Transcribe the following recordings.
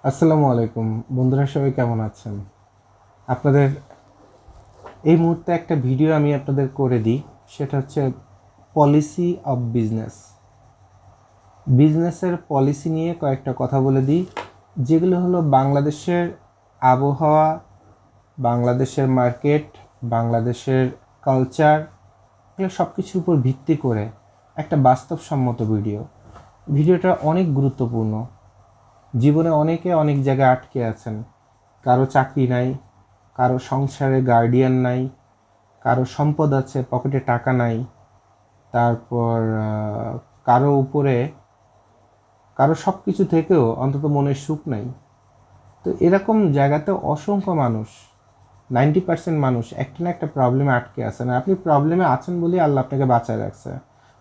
আসসালামু আলাইকুম বন্ধুরা, সবাই কেমন আছেন? আপনাদের এই মুহূর্তে একটা ভিডিও আমি আপনাদের করে দিই। সেটা হচ্ছে পলিসি অফ বিজনেসের পলিসি নিয়ে কয়েকটা কথা বলে দিই, যেগুলো হলো বাংলাদেশের আবহাওয়া, বাংলাদেশের মার্কেট, বাংলাদেশের কালচার, এগুলো সব কিছুর উপর ভিত্তি করে একটা বাস্তবসম্মত ভিডিওটা অনেক গুরুত্বপূর্ণ। জীবনে অনেকে অনেক জায়গায় আটকে আছেন। কারো চাকরি নাই, কারো সংসারে গার্ডিয়ান নাই, কারো সম্পদ আছে পকেটে টাকা নাই, তারপর কারো উপরে কারো সব কিছু থেকেও অন্তত মনের সুখ নাই। তো এরকম জায়গাতে অসংখ্য মানুষ, 90% মানুষ একটা না একটা প্রবলেমে আটকে আছেন। আপনি প্রবলেমে আছেন বলেই আল্লাহ আপনাকে বাঁচায় রাখছে।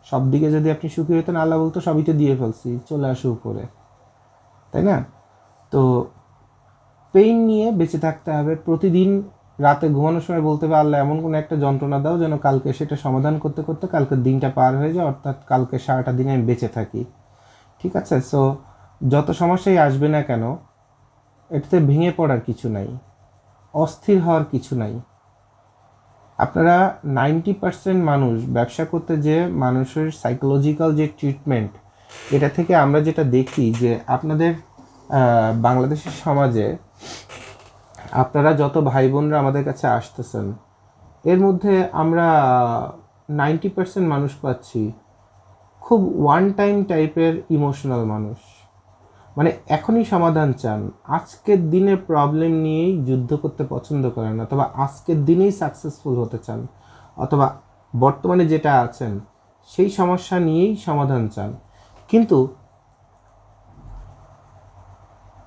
সব দিকে যদি আপনি সুখী হতেন, আল্লাহ বলতো সবই তো দিয়ে ফেলছি, চলে আসো উপরে, তাই না? তো পেইন নিয়ে বেঁচে থাকতে হবে। প্রতিদিন রাতে ঘুমানোর সময় বলতে হবে, আল্লাহ এমন কোনো একটা যন্ত্রণা দাও যেন কালকে সেটা সমাধান করতে করতে কালকের দিনটা পার হয়ে যায়, অর্থাৎ কালকে সারাটা দিনে আমি বেঁচে থাকি। ঠিক আছে? সো যত সমস্যাই আসবে না কেন, এটাতে ভেঙে পড়ার কিছু নাই, অস্থির হওয়ার কিছু নাই। আপনারা 90% মানুষ ব্যবসা করতে, যে মানুষের সাইকোলজিক্যাল যে ট্রিটমেন্ট, এটা থেকে আমরা যেটা দেখি যে আপনাদের বাংলাদেশের সমাজে আপনারা যত ভাই বোনরা আমাদের কাছে আসতেছেন, এর মধ্যে আমরা 90% মানুষ পাচ্ছি খুব ওয়ান টাইম টাইপের ইমোশনাল মানুষ। মানে এখনই সমাধান চান, আজকের দিনে প্রবলেম নিয়েই যুদ্ধ করতে পছন্দ করেন, অথবা আজকের দিনেই সাকসেসফুল হতে চান, অথবা বর্তমানে যেটা আছেন সেই সমস্যা নিয়েই সমাধান চান। কিন্তু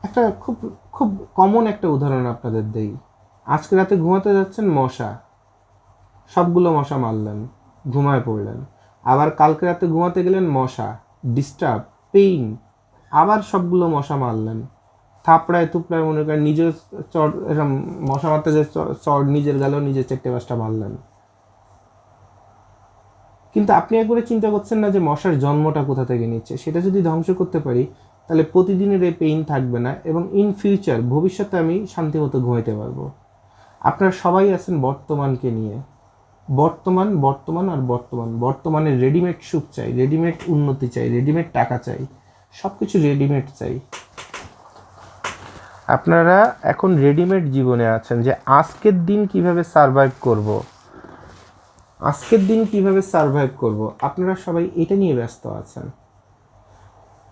একটা খুব খুব কমন একটা উদাহরণ আপনাদের দেই। আজকে রাতে ঘুমাতে যাচ্ছেন, মশা, সবগুলো মশা মারলেন, ঘুমায় পড়লেন। আবার কালকে রাতে ঘুমাতে গেলেন, মশা, ডিস্টার্ব, পেইন, আবার সবগুলো মশা মারলেন। থাপড়ায় তুপড়ায় মনে করেন নিজের চড়, এরকম মশা মারতে যে চড় নিজের গেলেও নিজের 4-5টা মারলেন। কিন্তু আপনি একবারে চিন্তা করছেন না যে মশার জন্মটা কোথা থেকে নিচ্ছে। সেটা যদি ধ্বংস করতে পারি, তাহলে প্রতিদিনের এই পেইন থাকবে না, এবং ইন ফিউচার ভবিষ্যতে আমি শান্তিমতো ঘুমাইতে পারবো। আপনারা সবাই আছেন বর্তমানকে নিয়ে, বর্তমান বর্তমান আর বর্তমান। বর্তমানে রেডিমেড সুখ চাই, রেডিমেড উন্নতি চাই, রেডিমেড টাকা চাই, সব কিছু রেডিমেড চাই। আপনারা এখন রেডিমেড জীবনে আছেন, যে আজকের দিন কিভাবে সারভাইভ করব, আজকের দিন কিভাবে সারভাইভ করব, আপনারা সবাই এটা নিয়ে ব্যস্ত আছেন।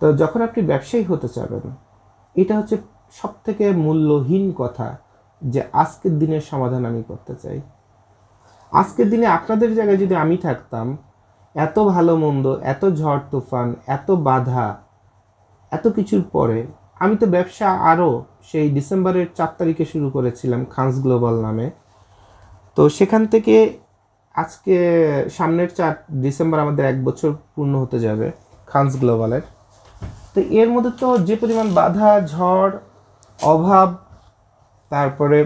তো যখন আপনি ব্যবসায়ী হতে চাবেন, এটা হচ্ছে সব থেকে মূল্যহীন কথা, যে আজকের দিনের সমাধান আমি করতে চাই। আজকের দিনে আপনাদের জায়গায় যদি আমি থাকতাম, এত ভালো মন্দ, এত ঝড় তুফান, এত বাধা, এত কিছুর পরে আমি তো ব্যবসা আরও সেই ডিসেম্বরের 4 তারিখে শুরু করেছিলাম খানস গ্লোবাল নামে। তো সেখান থেকে আজকে সামনের 4 ডিসেম্বর আমাদের 1 বছর পূর্ণ হতে যাবে খানস গ্লোবালের। তো এর মধ্যে তো যে পরিমাণ বাধা, ঝড়, অভাব, তারপরে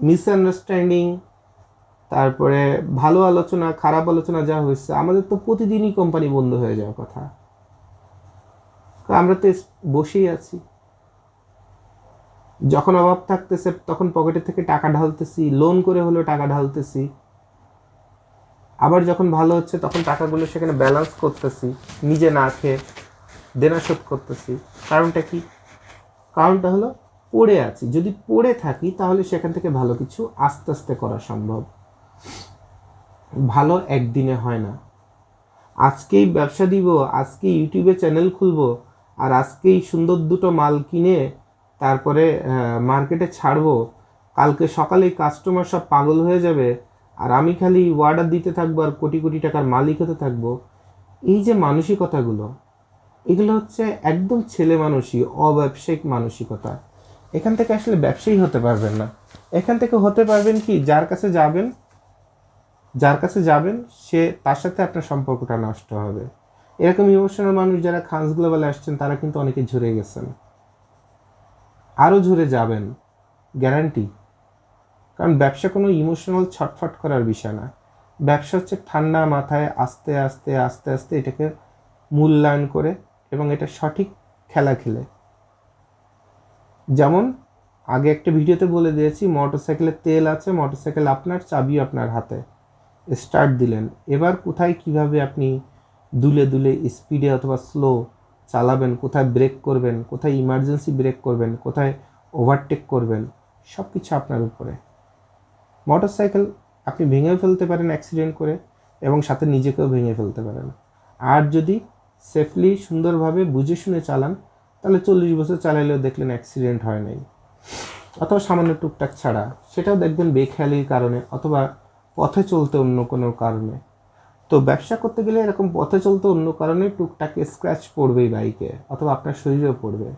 মিসআন্ডারস্ট্যান্ডিং, তারপরে ভালো আলোচনা, খারাপ আলোচনা যা হয়েছে, আমাদের তো প্রতিদিনই কোম্পানি বন্ধ হয়ে যাওয়ার কথা। আমরা তো বসেই আছি। যখন অভাব থাকতেছে তখন পকেটে থেকে টাকা ঢালতেছি, লোন করে হলেও টাকা ঢালতেছি। আবার যখন ভালো হচ্ছে তখন টাকাগুলো সেখানে ব্যালেন্স করতেছি, নিজে না খেয়ে দেনা শোধ করতেছি। কারণটা কি? কারণটা হলো পড়ে আছি। যদি পড়ে থাকি তাহলে সেখান থেকে ভালো কিছু আস্তে আস্তে করা সম্ভব। ভালো একদিনে হয় না। আজকেই ব্যবসা দিব, আজকে ইউটিউবে চ্যানেল খুলবো, আর আজকেই সুন্দর দুটো মাল কিনে তারপরে মার্কেটে ছাড়বো, কালকে সকালেই কাস্টমার সব পাগল হয়ে যাবে, আর আমি খালি অর্ডার দিতে থাকবো আর কোটি কোটি টাকার মালিক হতে থাকবো। এই যে মানসিকতাগুলো, এগুলো হচ্ছে একদম ছেলে মানুষই, অব্যবসায়িক মানসিকতা। এখান থেকে আসলে ব্যবসায়ী হতে পারবেন না। এখান থেকে হতে পারবেন কি, যার কাছে যাবেন সে, তার সাথে আপনার সম্পর্কটা নষ্ট হবে। এরকম ইমোশনাল মানুষ যারা খানস গ্লোবালে আসছেন, তারা কিন্তু অনেকে ঝরে গেছেন, আরও ঝরে যাবেন, গ্যারান্টি। কারণ ব্যবসা কোনো ইমোশনাল ছটফট করার বিষয় না। ব্যবসা হচ্ছে ঠান্ডা মাথায় আস্তে আস্তে আস্তে আস্তে এটাকে মূল্যায়ন করে এবং এটা সঠিক খেলা খেলে। যেমন আগে একটা ভিডিওতে বলে দিয়েছি, মোটরসাইকেলে তেল আছে, মোটরসাইকেল আপনার, চাবি আপনার হাতে, স্টার্ট দিলেন, এবার কোথায় কিভাবে আপনি দুলে দুলে স্পিডে অথবা স্লো চালাবেন, কোথায় ব্রেক করবেন, কোথায় ইমার্জেন্সি ব্রেক করবেন, কোথায় ওভারটেক করবেন, সব কিছু আপনার উপরে। মোটরসাইকেল আপনি ভেঙেও ফেলতে পারেন অ্যাক্সিডেন্ট করে, এবং সাথে নিজেকেও ভেঙে ফেলতে পারেন। আর যদি সেফলি সুন্দরভাবে বুঝে শুনে চালান, তাহলে 40 বছর চালাইলেও দেখলেন অ্যাক্সিডেন্ট হয় নাই, অথবা সামান্য টুকটাক ছাড়া, সেটাও দেখবেন বেখেয়ালির কারণে অথবা পথে চলতে অন্য কোনো কারণে। তো ব্যবসা করতে গেলে এরকম পথে চলতে অন্য কারণে টুকটাক স্ক্র্যাচ পড়বেই বাইকে, অথবা আপনার শরীরেও পড়বে,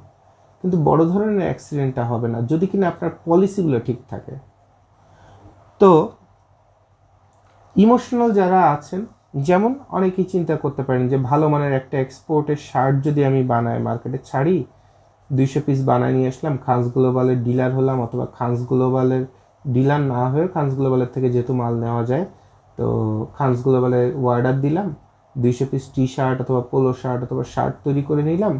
কিন্তু বড় ধরনের অ্যাক্সিডেন্টটা হবে না যদি কিনা আপনার পলিসিগুলো ঠিক থাকে। তো ইমোশনাল যারা আছেন, যেমন অনেকেই চিন্তা করতে পারেন যে ভালো মানের একটা এক্সপোর্টের শার্ট যদি আমি বানাই, মার্কেটে ছাড়ি, 200 পিস বানায় নিয়ে আসলাম, খানস গ্লোবালের ডিলার হলাম, অথবা খানস গ্লোবালের ডিলার না হয়ে খানস গ্লোবালের থেকে যেহেতু মাল নেওয়া যায়, তো খানস গ্লোবালের অর্ডার দিলাম, 200 পিস টি শার্ট অথবা পোলো শার্ট অথবা শার্ট তৈরি করে নিলাম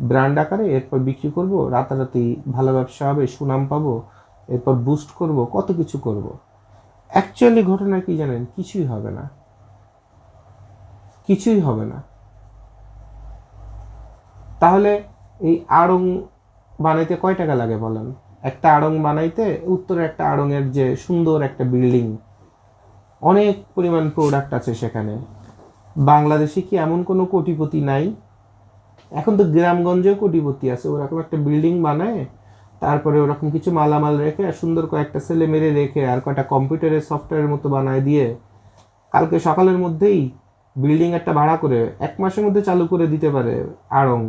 ব্র্যান্ড আকারে, এরপর বিক্রি করব, রাতারাতি ভালো ব্যবসা হবে, সুনাম পাবো, এরপর বুস্ট করব, কত কিছু করব। অ্যাকচুয়ালি ঘটনা কি জানেন? কিছুই হবে না, কিছুই হবে না। তাহলে এই আড়ং বানাইতে কয় টাকা লাগে বলেন? একটা আড়ং বানাইতে, উত্তরে একটা আড়ংয়ের যে সুন্দর একটা বিল্ডিং, অনেক পরিমাণ প্রোডাক্ট আছে সেখানে। বাংলাদেশে কি এমন কোনো কোটিপতি নাই? এখন তো গ্রামগঞ্জেও কোটিপতি আছে, ওরকম একটা বিল্ডিং বানায়, তারপরে ওরকম কিছু মালামাল রেখে, সুন্দর কয়েকটা ছেলে মেরে রেখে, আর কয়েকটা কম্পিউটারের সফটওয়্যারের মতো বানায় দিয়ে, কালকে সকালের মধ্যেই বিল্ডিং একটা ভাড়া করে 1 মাসের মধ্যে চালু করে দিতে পারে আড়ং,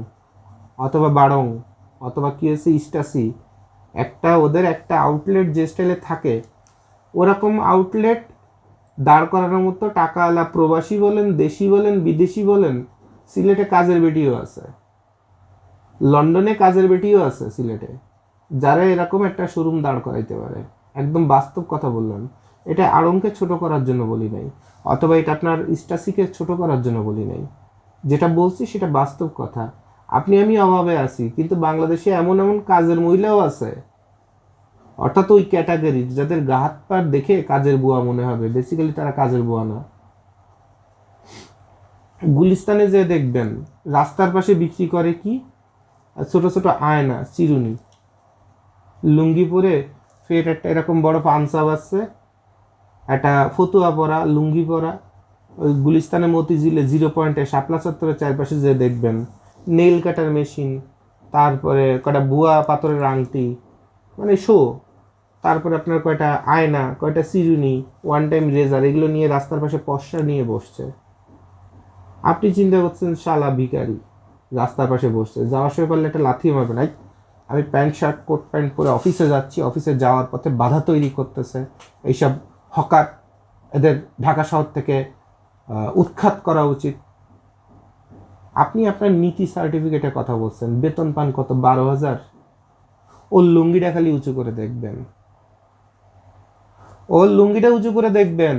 অথবা বাড়ং, অথবা কি হচ্ছে ইস্টাসি। ওদের একটা আউটলেট যে স্টাইলে থাকে, ওরকম আউটলেট দাঁড় করানোর মতো টাকাওয়ালা প্রবাসী বলেন, দেশি বলেন, বিদেশি বলেন, সিলেটে কাজের বেটিও আছে, লন্ডনে কাজের বেটিও আছে সিলেটে, যারা এরকম একটা শোরুম দাঁড় করাইতে পারে। একদম বাস্তব কথা বললাম, এটা আড়ংকে ছোট করার জন্য বলি নাই, অথবা এটা আপনার ইস্টাসিকে ছোট করার জন্য বলি নাই। যেটা বলছি সেটা বাস্তব কথা। আপনি আমি অভাবে আছি, কিন্তু বাংলাদেশে এমন এমন কাজের মহিলাও আছে, অর্থাৎ ওই ক্যাটাগরির যাদের গা হাত পা দেখে কাজের বুয়া মনে হবে, বেসিক্যালি তারা কাজের বুয়া না। গুলিস্তানে যে দেখবেন রাস্তার পাশে বিক্রি করে কি, ছোট ছোট আয়না, চিরুনি, লুঙ্গি পরে, ফের একটা এরকম বড় পাঞ্চা বাজছে, একটা ফতুয়া পরা, লুঙ্গি পরা, ওই গুলিস্তানে মতিঝিলে 0 পয়েন্টে শাপলা চত্বরের চারপাশে যে দেখবেন নেইল কাটার মেশিন, তারপরে কয়টা বুয়া পাথরের আংটি, মানে শো, তারপরে আপনার কয়টা আয়না, কয়টা চিরুনি, ওয়ান টাইম রেজার, এগুলো নিয়ে রাস্তার পাশে পশ্চা নিয়ে বসছে। আপনি চিন্তা করছেন শালা ভিখারি রাস্তার পাশে বসছে, যাওয়ার সময় পারলে একটা লাথি মারবে না। আমি প্যান্ট শার্ট কোট প্যান্ট পরে অফিসে যাচ্ছি, অফিসে যাওয়ার পথে বাধা তৈরি করতেছে এইসব হকার, এদের ঢাকা শহর থেকে উৎখাত করা উচিত। আপনি আপনার নীতি সার্টিফিকেটের কথা বলছেন, বেতন পান কত? 12,000। ওর লুঙ্গিটা খালি উঁচু করে দেখবেন, ওর লুঙ্গিটা উঁচু করে দেখবেন,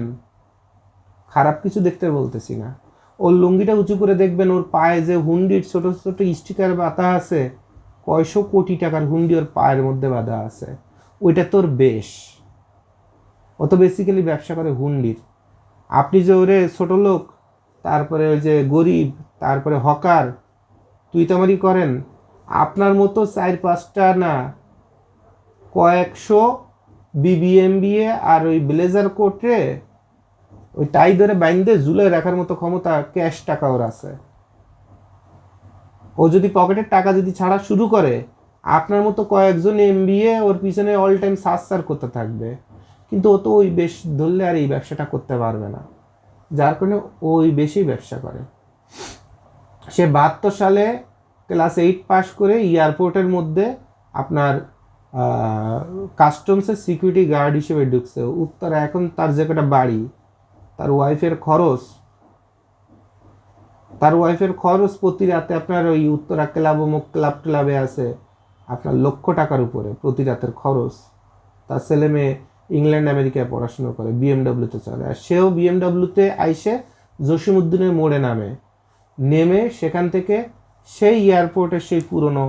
খারাপ কিছু দেখতে বলতেছি না, ওর লুঙ্গিটা উঁচু করে দেখবেন, ওর পায়ে যে হুন্ডির ছোট ছোট স্টিকার বাঁধা আছে, কয়শো কোটি টাকার হুন্ডি ওর পায়ের মধ্যে বাঁধা আছে, ওইটা তোর বেশ। ও তো বেসিক্যালি ব্যবসা করে হুন্ডির। আপনি যে ওরে ছোট লোক, তারপরে ওই যে গরিব, তারপরে হকার, তুই তামারি করেন, আপনার মতো 4-5টা না, কয়েকশো বিবিএমবিএ আর ওই ব্লেজার কোটে ওই টাই ধরে বাইন্দে ঝুলে রাখার মতো ক্ষমতা ক্যাশ টাকা ওর আছে। ও যদি পকেটের টাকা যদি ছাড়া শুরু করে, আপনার মতো কয়েকজন এমবিএ ওর পিছনে অল টাইম সার করতে থাকবে, কিন্তু ও তো ওই বেশ ধরলে আর এই ব্যবসাটা করতে পারবে না, যার কারণে ওই বেশি ব্যবসা করে। সে 72 সালে ক্লাস 8 পাস করে এয়ারপোর্টের মধ্যে আপনার কাস্টমসের সিকিউরিটি গার্ড হিসেবে ঢুকছে উত্তরা। এখন তার যে কটা বাড়ি, তার ওয়াইফের খরচ প্রতি রাতে আপনার ওই উত্তরা ক্লাব অমুক ক্লাব ক্লাবে আছে আপনার লক্ষ টাকার উপরে প্রতি রাতের খরচ। তার ছেলে মেয়ে ইংল্যান্ড আমেরিকায় পড়াশুনো করে, বিএমডাব্লিউতে চলে, আর সেও বিএমডাব্লিউতে আইসে জসিমউদ্দিনের মোড়ে নেমে সেখান থেকে সেই এয়ারপোর্টের সেই পুরনো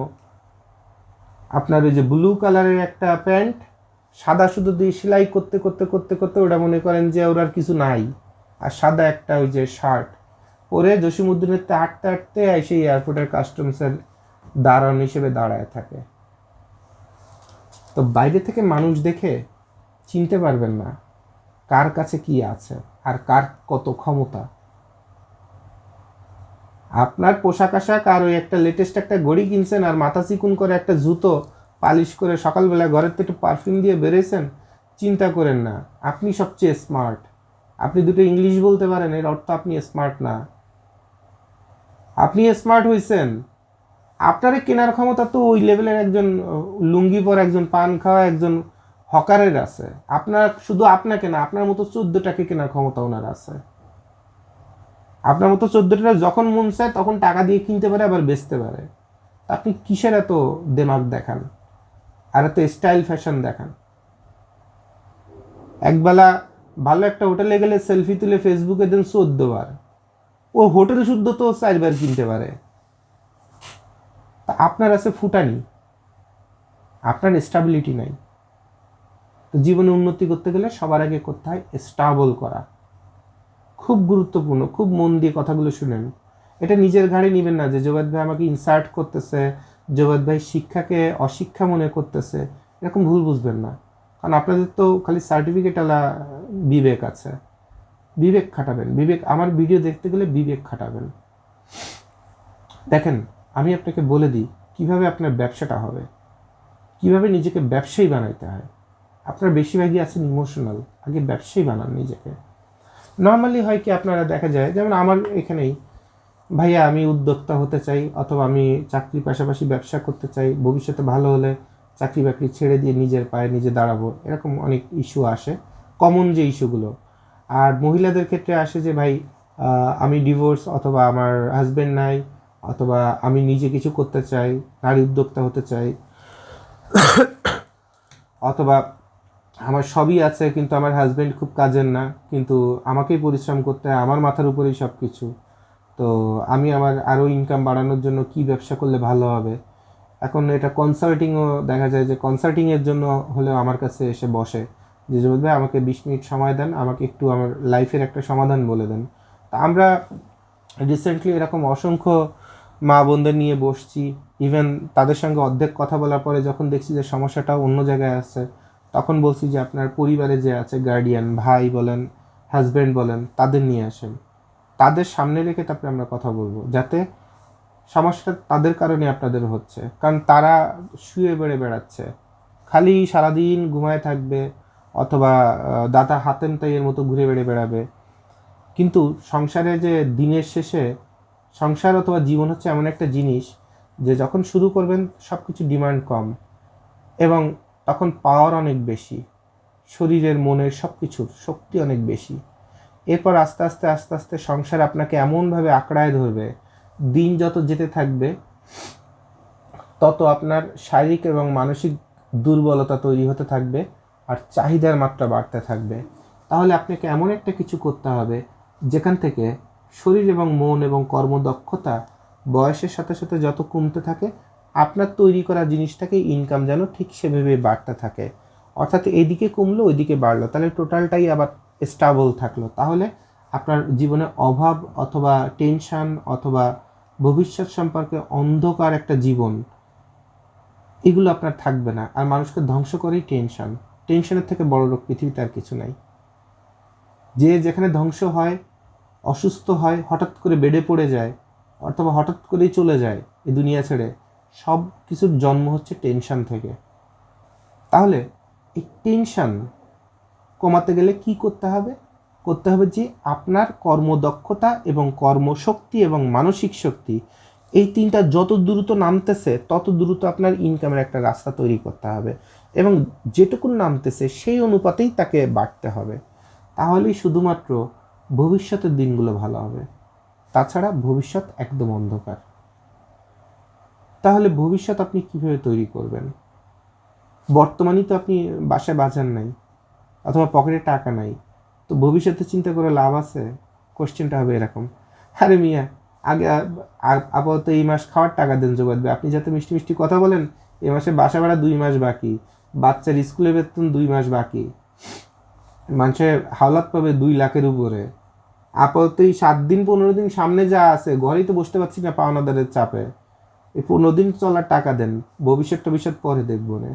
আপনার ওই যে ব্লু কালারের একটা প্যান্ট সাদা সুতো দিয়ে সেলাই করতে করতে করতে করতে ওটা মনে করেন যে ওর আর কিছু নাই, আর সাদা একটা ওই যে শার্ট পরে জসীমউদ্দিনের হাঁটতে হাঁটতে এসে এয়ারপোর্টের কাস্টমসের দারোয়ান হিসেবে দাঁড়ায় থাকে। তো বাইরে থেকে মানুষ দেখে চিনতে পারবেন না কার কাছে কি আছে আর কার কত ক্ষমতা। আপনার পোশাক আশাক আর ওই একটা লেটেস্ট একটা ঘড়ি কিনছেন আর মাথা চিকুন করে একটা জুতো পালিশ করে সকালবেলা ঘরের থেকে একটু পারফিউম দিয়ে বেরিয়েছেন, চিন্তা করেন না আপনি সবচেয়ে স্মার্ট। আপনি দুটো ইংলিশ বলতে পারেন এর অর্থ আপনি স্মার্ট না। আপনি স্মার্ট হয়েছেন, আপনার কেনার ক্ষমতা তো ওই লেভেলের একজন লুঙ্গি পর একজন পান খাওয়া একজন হকারের আছে। আপনার শুধু আপনাকে না, আপনার মতো 14টাকে কেনার ক্ষমতা ওনার আছে। আপনার মতো 14টা যখন মন চায় তখন টাকা দিয়ে কিনতে পারে আবার বেচতে পারে। আপনি কিসের এত দেমাগ দেখান আর এত স্টাইল ফ্যাশন দেখান? একবেলা ভালো একটা হোটেলে গেলে সেলফি তুলে ফেসবুকে দেন 14 বার, ও হোটেল শুদ্ধ তো 4 বার কিনতে পারে। তা আপনার আছে ফুটানি, আপনার স্টেবিলিটি নাই। তো জীবনে উন্নতি করতে গেলে সবার আগে করতে হয় স্টেবল করা। খুব গুরুত্বপূর্ণ, খুব মন দিয়ে কথাগুলো শুনেন। এটা নিজের ঘাড়ে নেবেন না যে জোবাদ ভাই আমাকে ইনসার্ট করতেছে, জোবাদ ভাই শিক্ষাকে অশিক্ষা মনে করতেছে, এরকম ভুল বুঝবেন না। কারণ আপনাদের তো খালি সার্টিফিকেট আলা বিবেক আছে, বিবেক খাটাবেন। বিবেক, আমার ভিডিও দেখতে গেলে বিবেক খাটাবেন। দেখেন আমি আপনাকে বলে দিই কিভাবে আপনার ব্যবসাটা হবে, কিভাবে নিজেকে ব্যবসায়ী বানাইতে হয়। আপনারা বেশিরভাগই আছেন ইমোশনাল, আগে ব্যবসায়ী বানান নিজেকে। নর্মালি হয় কি আপনারা দেখা যায় যেমন আমার এখানেই, ভাইয়া আমি উদ্যোক্তা হতে চাই অথবা আমি চাকরির পাশাপাশি ব্যবসা করতে চাই, ভবিষ্যতে ভালো হলে চাকরি বাকরি ছেড়ে দিয়ে নিজের পায়ে নিজে দাঁড়াবো, এরকম অনেক ইস্যু আসে, কমন যে ইস্যুগুলো। আর মহিলাদের ক্ষেত্রে আসে যে ভাই আমি ডিভোর্স অথবা আমার হাজব্যান্ড নাই, অথবা আমি নিজে কিছু করতে চাই, নারী উদ্যোক্তা হতে চাই, অথবা আমার সবই আছে কিন্তু আমার হাজব্যান্ড খুব কাজের না, কিন্তু আমাকেই পরিশ্রম করতে হয়, আমার মাথার উপরেই সব কিছু। তো আমি আমার আরও ইনকাম বাড়ানোর জন্য কি ব্যবসা করলে ভালো হবে। এখন এটা কনসাল্টিংও দেখা যায় যে কনসাল্টিংয়ের জন্য হলেও আমার কাছে এসে বসে যে জমিত ভাই আমাকে 20 মিনিট সময় দেন, আমাকে একটু আমার লাইফের একটা সমাধান বলে দেন। তা আমরা রিসেন্টলি এরকম অসংখ্য মা বোনদের নিয়ে বসছি। ইভেন তাদের সঙ্গে অর্ধেক কথা বলার পরে যখন দেখছি যে সমস্যাটা অন্য জায়গায় আছে, তখন বলছি যে আপনার পরিবারে যে আছে গার্ডিয়ান, ভাই বলেন, হাজব্যান্ড বলেন, তাদের নিয়ে আসেন, তাদের সামনে রেখে তারপরে আমরা কথা বলবো, যাতে সমস্যাটা তাদের কারণে আপনাদের হচ্ছে। কারণ তারা শুয়ে বেড়ে বেড়াচ্ছে, খালি সারাদিন ঘুমায় থাকবে অথবা দাদা হাতেম তাইয়ের মতো ঘুরে বেড়ে বেড়াবে। কিন্তু সংসারে যে দিনের শেষে সংসার অথবা জীবন হচ্ছে এমন একটা জিনিস যে যখন শুরু করবেন সব কিছু ডিমান্ড কম এবং তখন পাওয়ার অনেক বেশি, শরীরের মনের সব কিছুর শক্তি অনেক বেশি। এরপর আস্তে আস্তে আস্তে আস্তে সংসার আপনাকে এমনভাবে আঁকড়ায় ধরবে, দিন যত যেতে থাকবে তত আপনার শারীরিক এবং মানসিক দুর্বলতা তৈরি হতে থাকবে আর চাহিদার মাত্রা বাড়তে থাকবে। তাহলে আপনাকে এমন একটা কিছু করতে হবে যেখান থেকে শরীর এবং মন এবং কর্মদক্ষতা বয়সের সাথে সাথে যত কমতে থাকে আপনার তৈরি করা জিনিসটাকে ইনকাম যেন ঠিক সেভাবে বাড়তে থাকে। অর্থাৎ এইদিকে কমলো ওইদিকে বাড়লো, তাহলে টোটালটাই আবার স্টেবল থাকলো। তাহলে আপনার জীবনে অভাব অথবা টেনশন অথবা ভবিষ্যৎ সম্পর্কে অন্ধকার একটা জীবন, এগুলো আপনার থাকবে না। আর মানুষকে ধ্বংস করেই টেনশন, টেনশনের থেকে বড় রোগ পৃথিবীতে আর কিছু নাই। যে যেখানে ধ্বংস হয়, অসুস্থ হয়, হঠাৎ করে বেডে পড়ে যায় অথবা হঠাৎ করেই চলে যায় এই দুনিয়া ছেড়ে, সব কিছুর জন্ম হচ্ছে টেনশন থেকে। তাহলে এই টেনশন কমাতে গেলে কি করতে হবে? করতে হবে যে আপনার কর্মদক্ষতা এবং কর্মশক্তি এবং মানসিক শক্তি, এই তিনটা যত দ্রুত নামতেছে তত দ্রুত আপনার ইনকামের একটা রাস্তা তৈরি করতে হবে এবং যেটুকুন নামতেছে সেই অনুপাতেই তাকে বাড়তে হবে। তাহলেই শুধুমাত্র ভবিষ্যতের দিনগুলো ভালো হবে, তাছাড়া ভবিষ্যৎ একদম অন্ধকার। তাহলে ভবিষ্যৎ আপনি কিভাবে তৈরি করবেন? বর্তমানেই তো আপনি বাসায় বাজার নাই অথবা পকেটে টাকা নাই, তো ভবিষ্যতে চিন্তা করে লাভ আছে? কোশ্চেনটা হবে এরকম, আরে মিয়া আগে আপাতত এই মাস খাওয়ার টাকা দেন জোগাড়, আপনি যাতে মিষ্টি মিষ্টি কথা বলেন এ মাসে বাসা ভাড়া 2 মাস বাকি, বাচ্চার স্কুলের বেতন 2 মাস বাকি, মানুষের হাওলাত পাবে 2 লাখের উপরে। আপাতত এই 7 দিন 15 দিন সামনে যা আছে, ঘরেই তো বসতে পারছি না পাওনাদারের চাপে। এই 15 দিন চলার টাকা দেন, ভবিষ্যৎ পরে দেখবো না।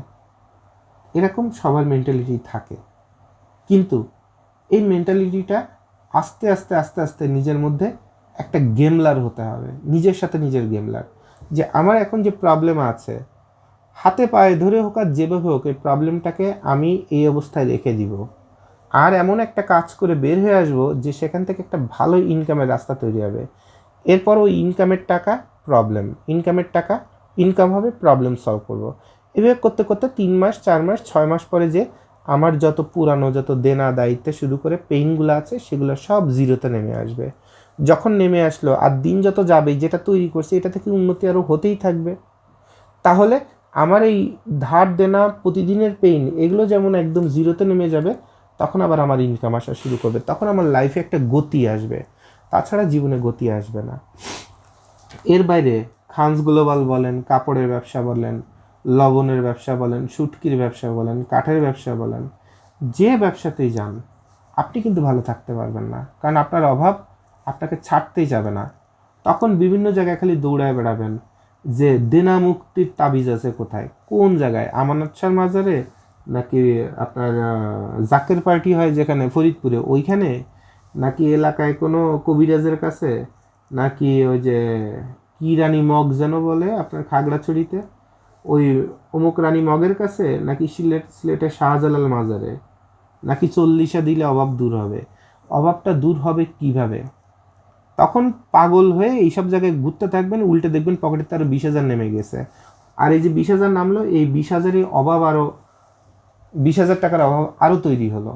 এরকম সবার মেন্টালিটি থাকে, কিন্তু এই মেন্টালিটিটা আস্তে আস্তে আস্তে আস্তে নিজের মধ্যে একটা গেমলার হতে হবে, নিজের সাথে নিজের গেমলার, যে আমার এখন যে প্রবলেম আছে, হাতে পায়ে ধরে হোক আর যেভাবে হোক এই প্রবলেমটাকে আমি এই অবস্থায় রেখে দিব, আর এমন একটা কাজ করে বের হয়ে আসবো যে সেখান থেকে একটা ভালো ইনকামের রাস্তা তৈরি হবে। এরপর ওই ইনকামের টাকা ইনকাম হবে, প্রবলেম সলভ করব। এভাবে করতে করতে 3 মাস 4 মাস 6 মাস পরে যে আমার যত পুরানো যত দেনা দায়িত্বে শুরু করে পেইনগুলো আছে সেগুলো সব জিরোতে নেমে আসবে। যখন নেমে আসলো আর দিন যত যাবে, যেটা তৈরি করছে এটা থেকে উন্নতি আরও হতেই থাকবে। তাহলে আমার এই ধার দেনা প্রতিদিনের পেইন এগুলো যেমন একদম জিরোতে নেমে যাবে, তখন আবার আমার ইনকাম আসা শুরু করবে, তখন আমার লাইফে একটা গতি আসবে। তাছাড়া জীবনে গতি আসবে না। এর বাইরে খানস গ্লোবাল বলেন, কাপড়ের ব্যবসা বলেন, লবণের ব্যবসা বলেন, শুটকির ব্যবসা বলেন, কাঠের ব্যবসা বলেন, যে ব্যবসাতেই যান আপনি কিন্তু ভালো থাকতে পারবেন না, কারণ আপনার অভাব আপনাকে ছাড়তেই যাবে না। তখন বিভিন্ন জায়গায় খালি দৌড়ায় বেড়াবেন যে দেনা মুক্তির তাবিজ আছে কোথায়, কোন জায়গায়, আমানত শাহর মাজারে, নাকি আপনার জাকের পার্টি হয় যেখানে ফরিদপুরে ওইখানে, নাকি এলাকায় কোনো কবিরাজের কাছে, নাকি ওই যে কি রানী মগ যেন বলে আপনার খাগড়াছড়িতে, ওই অমুক রানী মগের কাছে, নাকি সিলেটের শাহজালাল মাজারে, নাকি 40 দিলে অভাব দূর হবে। অভাবটা দূর হবে কিভাবে? তখন পাগল হয়ে এইসব জায়গায় ঘুরতে থাকবেন, উল্টে দেখবেন পকেটে তার 20,000 নেমে গেছে। আর এই যে 20,000 নামলো, এই 20,000-এর অভাব আরও 20,000 টাকার অভাব আরও তৈরি হলো,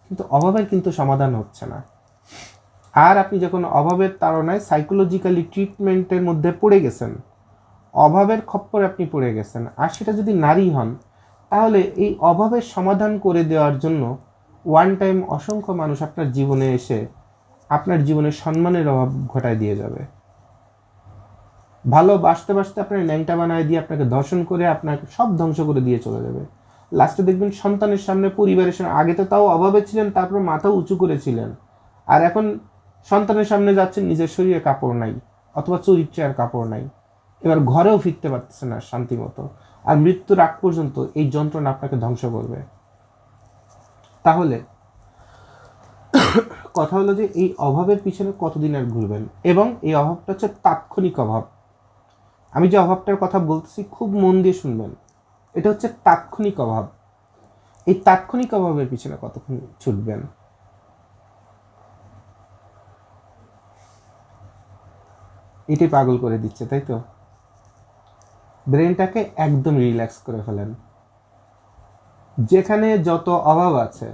কিন্তু অভাবের কিন্তু সমাধান হচ্ছে না। আর আপনি যখন অভাবের তাড়নায় সাইকোলজিক্যালি ট্রিটমেন্টের মধ্যে পড়ে গেছেন, অভাবের খপ্পরে আপনি পড়ে গেছেন, আর সেটা যদি নারী হন, তাহলে এই অভাবের সমাধান করে দেওয়ার জন্য ওয়ান টাইম অসংখ্য মানুষ আপনার জীবনে এসে আপনার জীবনের সম্মানের অভাব ঘটায় দিয়ে যাবে। ভালো বাসতে বাসতে আপনার ন্যাংটা বানায় দিয়ে আপনাকে ধর্ষণ করে আপনাকে সব ধ্বংস করে দিয়ে চলে যাবে। লাস্টে দেখবেন সন্তানের সামনে, পরিবারের সামনে, আগে তো তাও অভাবে ছিলেন, তারপর মাথা উঁচু করেছিলেন, আর এখন সন্তানের সামনে যাচ্ছেন নিজের শরীরে কাপড় নাই, অথবা চরিত্রে আর কাপড় নাই, এবার ঘরেও ফিরতে পারতেছে না শান্তি মতো, আর মৃত্যুর আগ পর্যন্ত এই যন্ত্রণা আপনাকে ধ্বংস করবে। তাহলে কথা হলো যে এই অভাবের পিছনে কতদিন আর ঘুরবেন, এবং এই অভাবটা হচ্ছে তাৎক্ষণিক অভাব। আমি যে অভাবটার কথা বলতেছি খুব মন দিয়ে শুনবেন, এটা হচ্ছে তাৎক্ষণিক অভাব। এই তাৎক্ষণিক অভাবের পিছনে কতক্ষণ ছুটবেন? এটাই পাগল করে দিচ্ছে, তাই তো? ব্রেনটাকে একদম রিল্যাক্স করে ফেলেন। যেখানে যত অভাব আছে,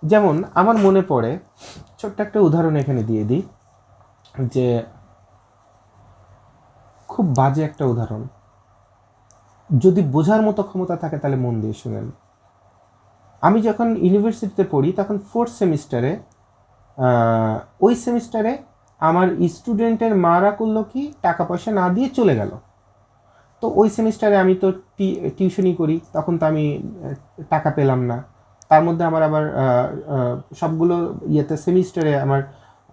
যেমন আমার মনে পড়ে, ছোট্ট একটা উদাহরণ এখানে দিয়ে দিই, যে খুব বাজে একটা উদাহরণ, যদি বোঝার মতো ক্ষমতা থাকে তাহলে মন দিয়ে শুনেন। আমি যখন ইউনিভার্সিটিতে পড়ি তখন 4th সেমিস্টারে, ওই সেমিস্টারে আমার স্টুডেন্টের মারা করলো কি, টাকা পয়সা না দিয়ে চলে গেল। তো ওই সেমিস্টারে আমি তো টিউশনি করি, তখন তো আমি টাকা পেলাম না। তার মধ্যে আমার আবার সবগুলো ইয়েতে সেমিস্টারে আমার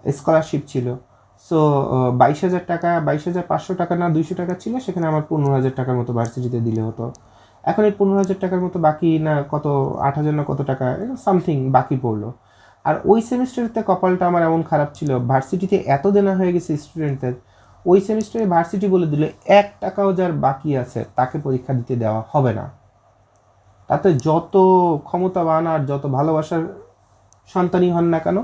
স্কলারশিপ ছিল। সো 22,000 টাকা, 22,500 টাকা না 200 টাকা ছিল, সেখানে আমার 15,000 টাকার মতো ভার্সিটিতে দিলে হতো। এখন এই 15,000 টাকার মতো বাকি, না কত 8,000 না কত টাকা সামথিং বাকি পড়লো। আর ওই সেমিস্টারেতে কপালটা আমার এমন খারাপ ছিল, ভার্সিটিতে এত দেনা হয়ে গেছে স্টুডেন্টদের, ওই সেমিস্টারে ভার্সিটি বলে দিল 1 টাকাও যার বাকি আছে তাকে পরীক্ষা দিতে দেওয়া হবে না। তাতে যত ক্ষমতাবান আর যত ভালোবাসার সন্তানই হন না কেন,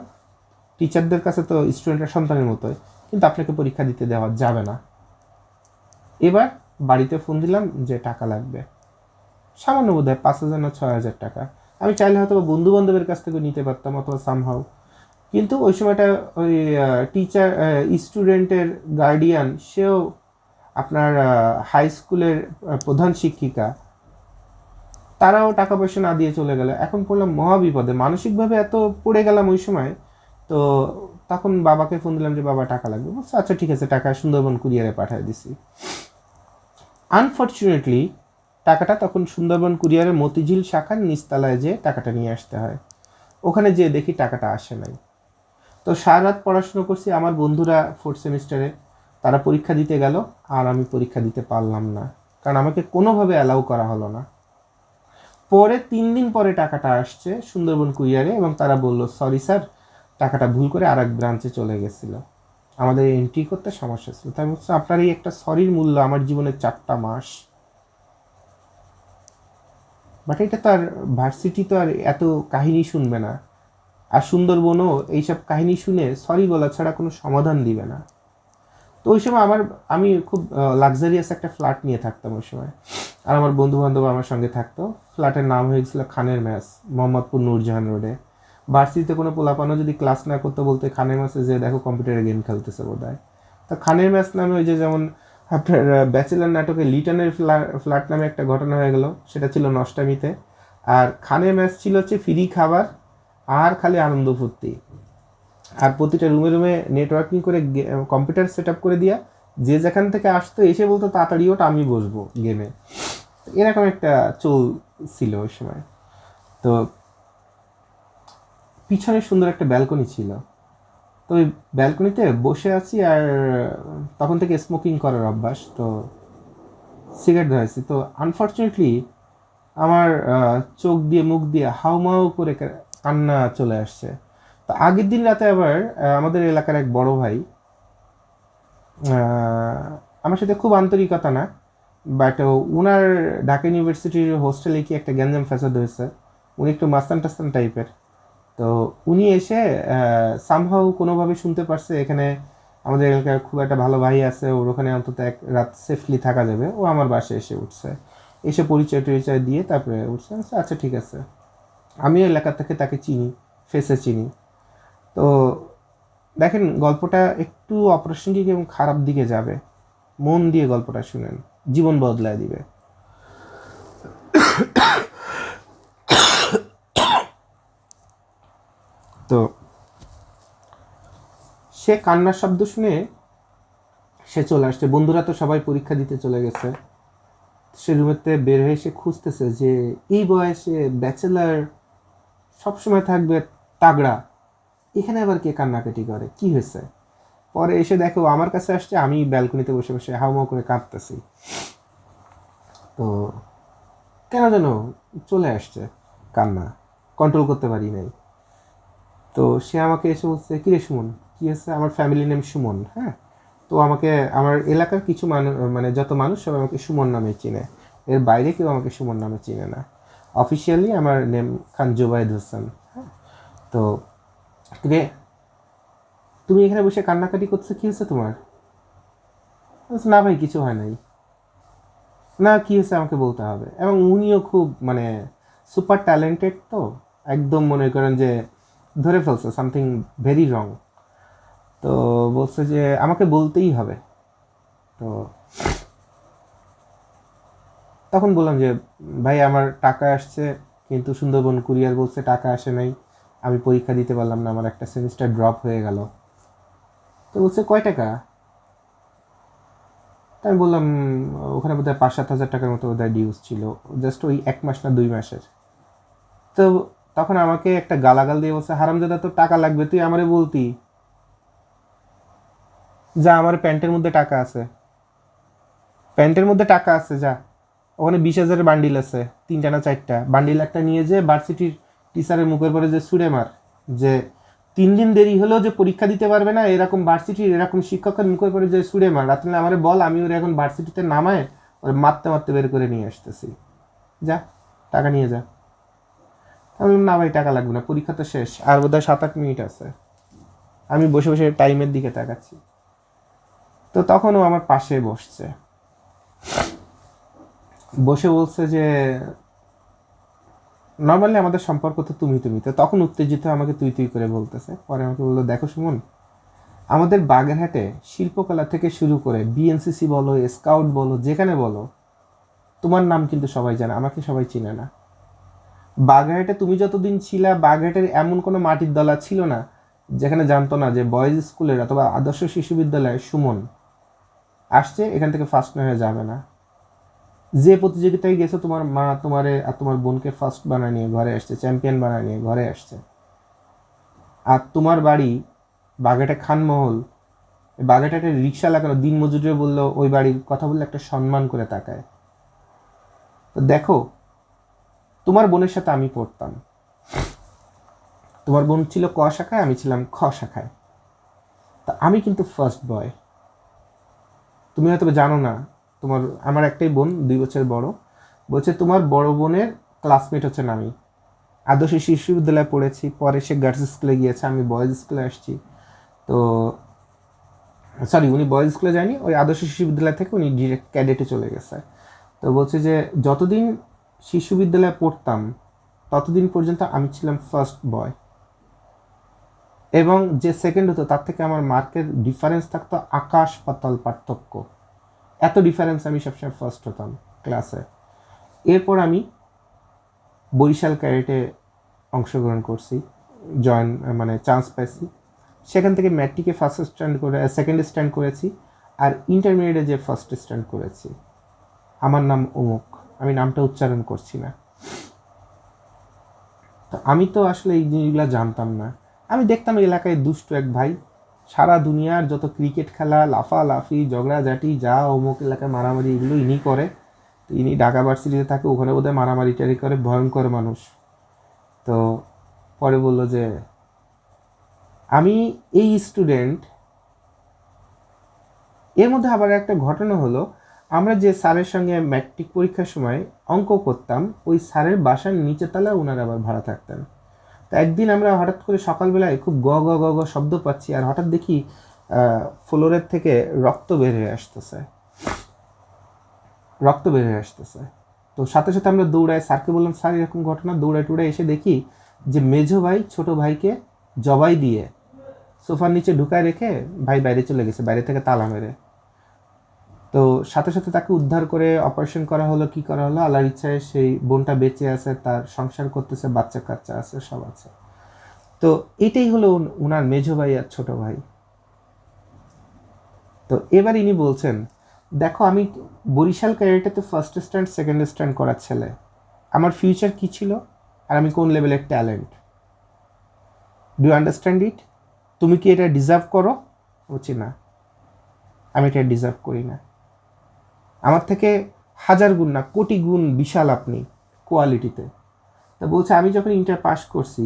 টিচারদের কাছে তো স্টুডেন্টের সন্তানের মতোই, কিন্তু আপনাকে পরীক্ষা দিতে দেওয়া যাবে না। এবার বাড়িতে ফোন দিলাম যে টাকা লাগবে, সামান্য বোধ হয় 5,000 না 6,000 টাকা। আমি চাইলে হয়তো বন্ধু বান্ধবের কাছ থেকে নিতে পারতাম, অথবা সামহাউ, কিন্তু ওই সময়টা ওই টিচার, স্টুডেন্টের গার্ডিয়ান, সেও আপনার হাই স্কুলের প্রধান শিক্ষিকা, তারাও টাকা পয়সা না দিয়ে চলে গেল। এখন পড়লাম মহা বিপদে, মানসিকভাবে এত পড়ে গেলাম ওই সময়। তো তখন বাবাকে ফোন দিলাম যে বাবা টাকা লাগবে, বলছে আচ্ছা ঠিক আছে, টাকা সুন্দরবন কুরিয়ারে পাঠিয়ে দিছি। আনফর্চুনেটলি টাকাটা তখন সুন্দরবন কুরিয়ারের মতিঝিল শাখার নিচতলায় যেয়ে টাকাটা নিয়ে আসতে হয়। ওখানে যেয়ে দেখি টাকাটা আসে নাই। তো সারা রাত পড়াশুনো করছি, আমার বন্ধুরা 4th সেমিস্টারে তারা পরীক্ষা দিতে গেল, আর আমি পরীক্ষা দিতে পারলাম না, কারণ আমাকে কোনোভাবে অ্যালাউ করা হলো না। পরে 3 দিন পরে টাকাটা আসছে সুন্দরবন কুরিয়ারে, এবং তারা বলল সরি স্যার, টাকাটা ভুল করে আর এক ব্রাঞ্চে চলে গেছিলো, আমাদের এন্ট্রি করতে সমস্যা ছিল। তাই বলছে আপনার এই একটা সরির মূল্য আমার জীবনের 4টা মাস। বাট এটা তো আর ভার্সিটি তো আর এত কাহিনী শুনবে না, আর সুন্দরবনও এইসব কাহিনী শুনে সরি বলা ছাড়া কোনো সমাধান দিবে না। তো ওই সময় আমি খুব লাক্সারিয়াস একটা ফ্ল্যাট নিয়ে থাকতাম ওই সময়, আর আমার বন্ধু বান্ধব আমার সঙ্গে থাকতো। ফ্ল্যাটের নাম হয়েছিল খানের ম্যাস, মোহাম্মদপুর নূরজাহান রোডে। ভার্সিটিতে কোনো পোলাপানও যদি ক্লাস না করতে বলতে খানের ম্যাসে যে দেখো কম্পিউটারে গেম খেলতেছে বোধ হয়। তো খানের ম্যাস নামে ওই যে যেমন আপনার ব্যাচেলার নাটকে লিটনের ফ্ল্যাট নামে একটা ঘটনা হয়ে গেল, সেটা ছিল নষ্টামিতে। আর খানের ম্যাস ছিল হচ্ছে ফ্রি খাবার আর খালি আনন্দ ফুর্তি, আর প্রতিটা রুমে রুমে নেটওয়ার্কিং করে কম্পিউটার সেট আপ করে দিয়া যে যেখান থেকে আসতো এসে বলতো তাড়াতাড়ি ওটা আমি বসবো গেমে। এরকম একটা চল ছিল ওই সময়। তো পিছনে সুন্দর একটা ব্যালকনি ছিল, তো ওই ব্যালকনিতে বসে আছি, আর তখন থেকে স্মোকিং করার অভ্যাস, তো সিগারেট ধরেছি। তো আনফর্চুনেটলি আমার চোখ দিয়ে মুখ দিয়ে হাউমাউ করে কান্না চলে আসছে। তো আগের দিন রাতে আবার আমাদের এলাকার এক বড় ভাই আমার সাথে খুব আন্তরিকতা না, বাট উনার ঢাকা ইউনিভার্সিটির হোস্টেলে কি একটা গ্যাঞ্জাম ফ্যাসাদ হয়েছে, উনি একটু মাস্তান টাস্তান টাইপের। তো উনি এসে সামহাউ কোনোভাবে শুনতে পারছে এখানে আমাদের এলাকার খুব একটা ভালো ভাই আছে, ওর ওখানে অন্তত এক রাত সেফলি থাকা যাবে। ও আমার বাসায় এসে উঠছে, এসে পরিচয় টরিচয় দিয়ে তারপরে উঠছে। আচ্ছা ঠিক আছে, আমিও এলাকা থেকে তাকে চিনি, ফেসে চিনি। তো দেখেন গল্পটা একটু অপ্রাসঙ্গিক এবং খারাপ দিকে যাবে, মন দিয়ে গল্পটা শুনেন, জীবন বদলায় দিবে। তো সে কান্নার শব্দ শুনে সে চলে আসছে, বন্ধুরা তো সবাই পরীক্ষা দিতে চলে গেছে। সে রুমেতে বের হয়ে সে খুঁজতেছে যে এই বয়সে ব্যাচেলার সবসময় থাকবে তাগড়া, এখানে আবার কে কান্নাকাটি করে, কি হয়েছে। পরে এসে দেখো আমার কাছে আসছে, আমি ব্যালকনিতে বসে বসে হাউমাউ করে কাঁদতেছি। তো কেন যেন চলে আসছে কান্না, কন্ট্রোল করতে পারি নাই। তো সে আমাকে এসে বলছে কিরে সুমন, কী হয়েছে? আমার ফ্যামিলি নেম সুমন, হ্যাঁ। তো আমাকে আমার এলাকার কিছু মানুষ, মানে যত মানুষ সব আমাকে সুমন নামে চিনে, এর বাইরে কেউ আমাকে সুমন নামে চিনে না। অফিসিয়ালি আমার নেম খান জুবাইদ হোসেন, হ্যাঁ। তো রে তুমি এখানে বসে কান্নাকাটি করছো, কী হয়েছে তোমার? না ভাই কিছু হয় নাই। না কী হয়েছে আমাকে বলতে হবে। এবং উনিও খুব মানে সুপার ট্যালেন্টেড, তো একদম মনে করেন যে ধরে ফেলছে সামথিং ভেরি রং। তো বলছে যে আমাকে বলতেই হবে। তো তখন বললাম যে ভাই আমার টাকা আসছে, কিন্তু সুন্দরবন কুরিয়ার বলছে টাকা আসে নাই, আমি পরীক্ষা দিতে পারলাম না, আমার একটা সেমিস্টার ড্রপ হয়ে গেল। তো বলছে কয় টাকা? তাই আমি বললাম ওখানে বোধহয় 5-7 হাজার টাকার মতো বোধহয় ডিউজ ছিল, জাস্ট ওই 1 মাস না 2 মাসের। তো তখন আমাকে একটা গালাগাল দিয়ে বলছে হারামজাদা তোর টাকা লাগবে তুই আমারে বলতি, যা আমার প্যান্টের মধ্যে টাকা আছে, প্যান্টের মধ্যে টাকা আছে, যা ওখানে 20,000-এর বান্ডিল আছে, 3টা না 4টা বান্ডিল, একটা নিয়ে যে ভার্সিটির টিচারের মুখের পরে যে ছুঁড়ে মার, যে 3 দিন দেরি হলেও যে পরীক্ষা দিতে পারবে না এরকম ভার্সিটির এরকম শিক্ষকের মুখের পরে যে ছুঁড়ে মার, রাত্রে আমারে বল, আমি ওর এখন ভার্সিটিতে নামায় ওর মারতে মারতে বের করে নিয়ে আসতেছি, যা টাকা নিয়ে যা। আমি বললাম না ভাই টাকা লাগবে না, পরীক্ষা তো শেষ, আর বোধহয় 7-8 মিনিট আছে। আমি বসে বসে টাইমের দিকে তাকাচ্ছি। তো তখন ও আমার পাশে বসছে, বসে বলছে যে নর্মালি আমাদের সম্পর্ক তো তুমি তুমি, তো তখন উত্তেজিত আমাকে তুই তুই করে বলতেছে। পরে আমাকে বললো দেখো সুমন, আমাদের বাগেরহাটে শিল্পকলা থেকে শুরু করে বিএনসিসি বলো, স্কাউট বলো, যেখানে বলো, তোমার নাম কিন্তু সবাই জানে, আমাকে সবাই চিনে না। বাগেরহাটে তুমি যতদিন ছিলা বাগেরহাটের এমন কোনো মাটির দলা ছিল না যেখানে জানতো না যে বয়েজ স্কুলের অথবা আদর্শ শিশু বিদ্যালয়ের সুমন আসছে, এখান থেকে ফার্স্ট হয়ে যাবে না। যে প্রতিযোগিতায় গেছো তোমার মা তোমারে আর তোমার বোনকে ফার্স্ট বানায় নিয়ে ঘরে আসছে, চ্যাম্পিয়ন বানায় নিয়ে ঘরে আসছে, আর তোমার বাড়ি বাগেরহাট খানমহল, বাগেরহাটে রিক্সা লাগানো দিন মজুরিও বললো ওই বাড়ির কথা বললে একটা সম্মান করে তাকায়। তো দেখো, তোমার বোনের সাথে আমি পড়তাম, তোমার বোন ছিল ক শাখায়, আমি ছিলাম খ শাখায়। তা আমি কিন্তু ফার্স্ট বয়। তুমি হয়তো জানো না, আমার একটাই বোন 2 বছর বড়, বলছে তোমার বড় বোনের ক্লাসমেট হচ্ছেন আমি। আদর্শ শিশু বিদ্যালয়ে পড়েছি, পরে সে গার্লস স্কুলে গিয়েছে, আমি বয়েজ স্কুলে আসছি। তো সরি, উনি বয়েজ স্কুলে যায়নি, ওই আদর্শ শিশু বিদ্যালয় থেকে উনি ডিরেক্ট ক্যাডেটে চলে গেছে। তো বলছে যে যতদিন শিশু বিদ্যালয়ে পড়তাম ততদিন পর্যন্ত আমি ছিলাম ফার্স্ট বয়, এবং যে সেকেন্ড হতো তার থেকে আমার মার্কের ডিফারেন্স থাকতো আকাশ পাতাল পার্থক্য। এত ডিফারেন্স, আমি সবসময় ফার্স্ট হতাম ক্লাসে। এরপর আমি বরিশাল ক্যাডেটে অংশগ্রহণ করছি, চান্স পাইছি। সেখান থেকে ম্যাট্রিকে সেকেন্ড স্ট্যান্ড করেছি, আর ইন্টারমিডিয়েটে যে ফার্স্ট স্ট্যান্ড করেছি। আমার নাম অমুক, আমি নামটা উচ্চারণ করছি না। তো আমি তো আসলে এই জিনিসগুলো জানতাম না। আমি দেখতাম এলাকায় দুষ্ট এক ভাই, সারা দুনিয়ার যত ক্রিকেট খেলা, লাফালাফি, ঝগড়াঝাটি, যা অমুক এলাকায় মারামারি, এগুলো ইনি করে। তো ইনি ঢাকা ভার্সিটিতে থাকে, ওখানে বোধহয় মারামারি টারি করে, ভয়ঙ্কর মানুষ। তো পরে বললো যে আমি এই স্টুডেন্ট। এর মধ্যে আবার একটা ঘটনা হলো, আমরা যে স্যারের সঙ্গে ম্যাট্রিক পরীক্ষার সময় অঙ্ক করতাম, ওই স্যারের বাসার নিচে তলায় ওনারা আবার ভাড়া থাকতেন। তো একদিন আমরা হঠাৎ করে সকালবেলায় খুব গ গ গ গ শব্দ পাচ্ছি, আর হঠাৎ দেখি ফ্লোরের থেকে রক্ত বের হয়ে আসতেছে। তো সাথে সাথে আমরা দৌড়াই, স্যারকে বললাম স্যার এরকম ঘটনা। দৌড়ায় টোড়ায় এসে দেখি যে মেজো ভাই ছোট ভাইকে জবাই দিয়ে সোফার নিচে ঢুকায় রেখে ভাই বাইরে চলে গেছে, বাইরে থেকে তালা মেরে। তো সাথে সাথে তাকে উদ্ধার করে অপারেশন করা হলো, কি করা হলো, আল্লাহর ইচ্ছায় সেই বোনটা বেঁচে আছে, তার সংসার করতেছে, বাচ্চা কাচ্চা আছে, সব আছে। তো এটাই হলো উনার মেজো ভাই আর ছোট ভাই। তো এবার ইনি বলছেন, দেখো আমি বরিশাল ক্যাডেটেতে ফার্স্ট স্ট্যান্ড সেকেন্ড স্ট্যান্ড করার ছেলে, আমার ফিউচার কি ছিল আর আমি কোন লেভেলের talent, do you understand it? তুমি কি এটা ডিজার্ভ করো? বলছি না, আমি এটা ডিজার্ভ করি না। আমার থেকে 1000 গুণ না, কোটি গুণ বিশাল আপনি কোয়ালিটিতে। তা বলছে আমি যখন ইন্টার পাস করছি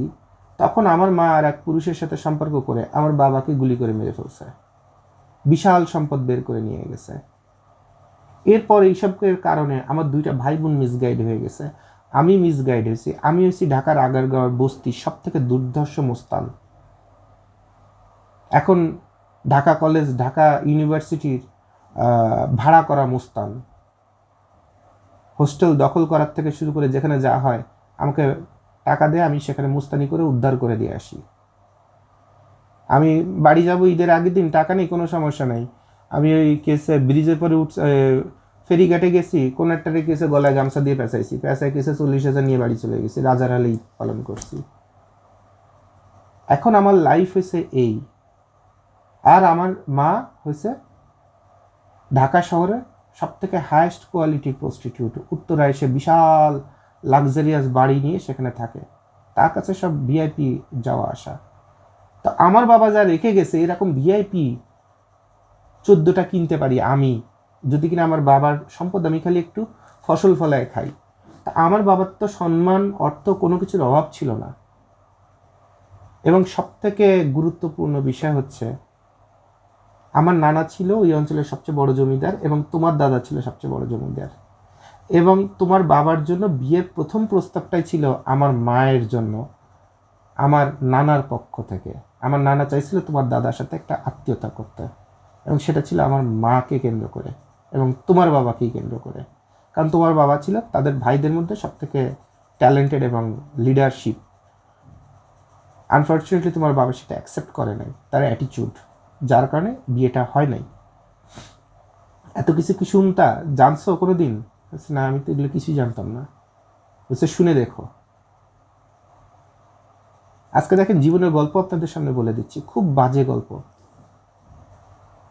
তখন আমার মা আর এক পুরুষের সাথে সম্পর্ক করে আমার বাবাকে গুলি করে মেরে ফেলছে, বিশাল সম্পদ বের করে নিয়ে গেছে। এরপর এইসবের কারণে আমার 2টা ভাই বোন মিসগাইড হয়ে গেছে, আমি মিসগাইড হয়েছি। আমি হয়েছি ঢাকার আগারগাঁওয়ের বস্তি সব থেকে দুর্ধর্ষ মোস্তান। এখন ঢাকা কলেজ, ঢাকা ইউনিভার্সিটির ভাড়া করা মোস্তান। হোস্টেল দখল করার থেকে শুরু করে যেখানে যা হয় আমাকে টাকা দেয়, আমি সেখানে মুস্তানি করে উদ্ধার করে দিয়ে আসি। আমি বাড়ি যাব ঈদের আগের দিন, টাকা নেই, কোনো সমস্যা নাই। আমি ওই কেসে ব্রিজের পরে ফেরিঘাটে গেছি, কোন একটা কেসে গলায় গামছা দিয়ে পেঁচাইছি, পেঁচায় কেসে 40,000 নিয়ে বাড়ি চলে গেছি, রাজার হালেই পালন করছি। এখন আমার লাইফ হয়েছে এই। আর আমার মা হয়েছে ঢাকা শহরে সব থেকে হায়েস্ট কোয়ালিটির প্রস্টিটিউট, উত্তরায় সে বিশাল লাক্সারিয়াস বাড়ি নিয়ে সেখানে থাকে, তার কাছে সব ভিআইপি যাওয়া আসা। তো আমার বাবা যা রেখে গেছে এরকম ভিআইপি 14টা কিনতে পারি আমি, যদি কিনা আমার বাবার সম্পদ আমি খালি একটু ফসল ফলায় খাই। তা আমার বাবার তো সম্মান অর্থ কোনো কিছুর অভাব ছিল না। এবং সব থেকে গুরুত্বপূর্ণ বিষয় হচ্ছে আমার নানা ছিল ওই অঞ্চলের সবচেয়ে বড় জমিদার, এবং তোমার দাদা ছিল সবচেয়ে বড় জমিদার। এবং তোমার বাবার জন্য বিয়ের প্রথম প্রস্তাবটাই ছিল আমার মায়ের জন্য, আমার নানার পক্ষ থেকে। আমার নানা চাইছিল তোমার দাদার সাথে একটা আত্মীয়তা করতে, এবং সেটা ছিল আমার মাকে কেন্দ্র করে এবং তোমার বাবাকেই কেন্দ্র করে। কারণ তোমার বাবা ছিল তাদের ভাইদের মধ্যে সবথেকে ট্যালেন্টেড এবং লিডারশিপ। আনফর্চুনেটলি তোমার বাবা সেটা অ্যাকসেপ্ট করে নাই, তার অ্যাটিটিউড, যার কারণে বিয়েটা হয় নাই। এত কিছু কি শুনতা, জানছো কোনো দিন? না, আমি তো এগুলো কিছুই জানতাম না। বলছে শুনে দেখো। আজকে দেখেন জীবনের গল্প আপনাদের সামনে বলে দিচ্ছি, খুব বাজে গল্প,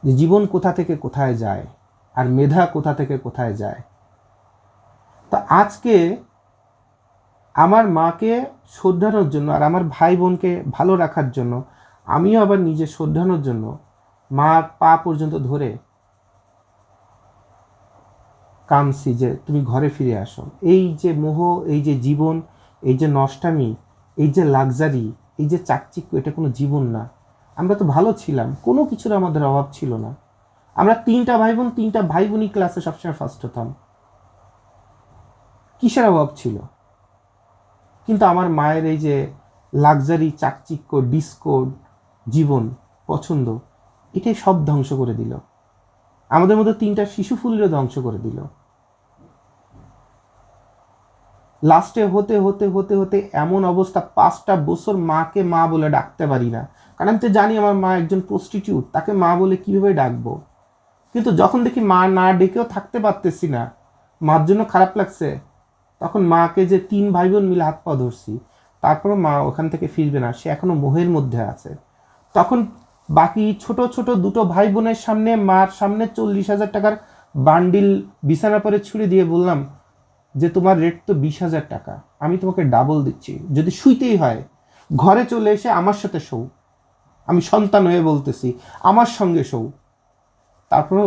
যে জীবন কোথা থেকে কোথায় যায় আর মেধা কোথা থেকে কোথায় যায়। তো আজকে আমার মাকে শোধরানোর জন্য আর আমার ভাই বোনকে ভালো রাখার জন্য আমিও আবার নিজে শোধরানোর জন্য মার পা পর্যন্ত ধরে কাঁদছি যে তুমি ঘরে ফিরে আসো। এই যে মোহ, এই যে জীবন, এই যে নষ্টামি, এই যে লাক্সারি, এই যে চাকচিক্য, এটা কোনো জীবন না। আমরা তো ভালো ছিলাম, কোনো কিছুর আমাদের অভাব ছিল না। আমরা 3টা ভাই বোন, 3টা ভাই বোনই ক্লাসে সবসময় ফার্স্ট হতাম। কিসের অভাব ছিল? কিন্তু আমার মায়ের এই যে লাক্সারি, চাকচিক্য, ডিস্কো জীবন পছন্দ, এটাই সব ধ্বংস করে দিল। আমাদের মধ্যে 3টা শিশু ফুলেরও ধ্বংস করে দিল। লাস্টে হতে হতে হতে হতে এমন অবস্থা, 5টা বছর মাকে মা বলে ডাকতে পারি না, কারণ আমি তো জানি আমার মা একজন প্রস্টিটিউট, তাকে মা বলে কিভাবে ডাকবো। কিন্তু যখন দেখি মা না ডেকেও থাকতে পারতেছি না, মার জন্য খারাপ লাগছে, তখন মাকে যে 3 ভাই বোন মিলে হাত পা ধরছি, তারপরও মা ওখান থেকে ফিরবে না, সে এখনো মোহের মধ্যে আছে। তখন বাকি ছোট ছোট 2টো ভাই বোনের সামনে, মার সামনে 40,000 টাকার বান্ডিল বিছানা পরে ছুড়ে দিয়ে বললাম যে তোমার রেট তো 20,000 টাকা, আমি তোমাকে ডাবল দিচ্ছি, যদি শুইতেই হয় ঘরে চলে এসে আমার সাথে শোও। আমি সন্তান হয়ে বলতেছি, আমার সঙ্গে শোও। তারপরও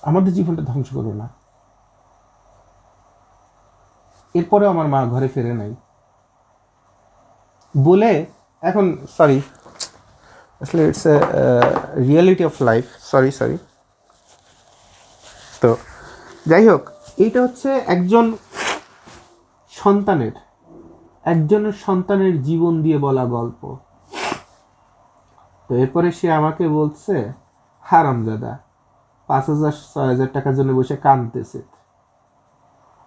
আমাদের জীবনটা ধ্বংস করো না। এরপরেও আমার মা ঘরে ফেরে নাই বলে, এখন সরি, আসলে it's a reality of life, sorry. তো যাই হোক, এইটা হচ্ছে একজনের সন্তানের জীবন দিয়ে বলা গল্প। তো এরপরে সে আমাকে বলছে, হারামজাদা 5,000-6,000 টাকার জন্য বসে কাঁদতেছে।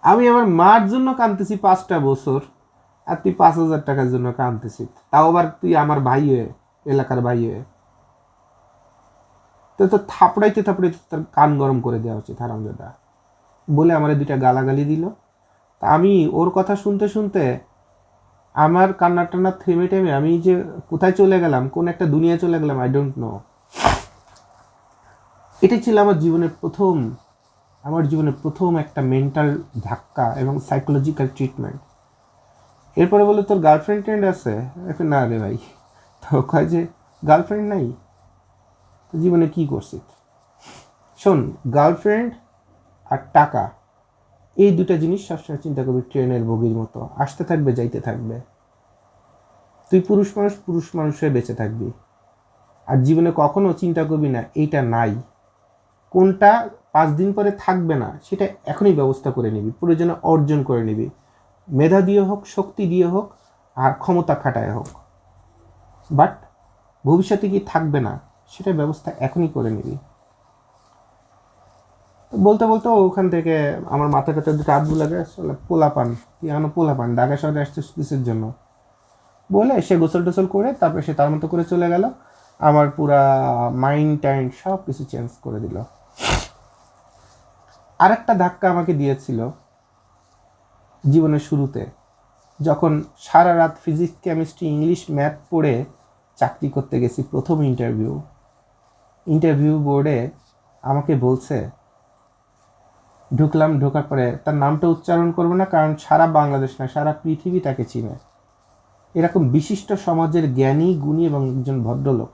আমি আমার মার জন্য কাঁদতেছি 5টা বছর, আর তুই 5,000 টাকার জন্য কাঁদতেছিস, তাও আবার তুই আমার ভাই হয়ে, এলাকার ভাই হয়ে। তো থাপড়াইতে তার কান গরম করে দেওয়া উচিত হারামজাদা বলে আমার 2টা গালাগালি দিল। তা আমি ওর কথা শুনতে শুনতে আমার কান্না টান্না থেমে টেমে আমি যে কোথায় চলে গেলাম, কোন একটা দুনিয়া চলে গেলাম, আই ডোন্ট নো। এটাই ছিল আমার জীবনের প্রথম একটা মেন্টাল ধাক্কা এবং সাইকোলজিক্যাল ট্রিটমেন্ট। এরপরে বলে তোর গার্লফ্রেন্ড আছে? না রে ভাই। তো কয় যে গার্লফ্রেন্ড নাই, তো জীবনে কি করছিস? শোন, গার্লফ্রেন্ড আর টাকা, এই 2টা জিনিস সবসময় চিন্তা করবি ট্রেনের বগির মতো, আসতে থাকবে যাইতে থাকবে। তুই পুরুষ মানুষ হয়ে বেঁচে থাকবি, আর জীবনে কখনো চিন্তা করবি না এইটা নাই, কোনটা 5 দিন পরে থাকবে না, সেটা এখনই ব্যবস্থা করে নিবি, প্রয়োজনে অর্জন করে নিবি, মেধা দিয়ে হোক, শক্তি দিয়ে হোক, আর ক্ষমতা খাটায় হোক। বাট ভবিষ্যতে কি থাকবে না, সেটা ব্যবস্থা এখনই করে নিবি। বলতে বলতে ওখান থেকে আমার মাথাটাতে 2টা হাত লাগে, পোলাপান পিয়ানো পোলাপান ঢাকা শহরে আসছে কিসের জন্য বলে সে গোসল টোসল করে তারপরে সে তার মতো করে চলে গেল। আমার পুরা মাইন্ড টাইন্ড সব কিছু চেঞ্জ করে দিল। আর একটা ধাক্কা আমাকে দিয়েছিল জীবনের শুরুতে, যখন সারা রাত ফিজিক্স, কেমিস্ট্রি, ইংলিশ, ম্যাথ পড়ে চাকরি করতে গেছি। প্রথম ইন্টারভিউ বোর্ডে আমাকে বলছে, ঢোকার পরে তার নামটা উচ্চারণ করবো না, কারণ সারা বাংলাদেশ না, সারা পৃথিবী তাকে চিনে। এরকম বিশিষ্ট সমাজের জ্ঞানী, গুণী এবং একজন ভদ্রলোক।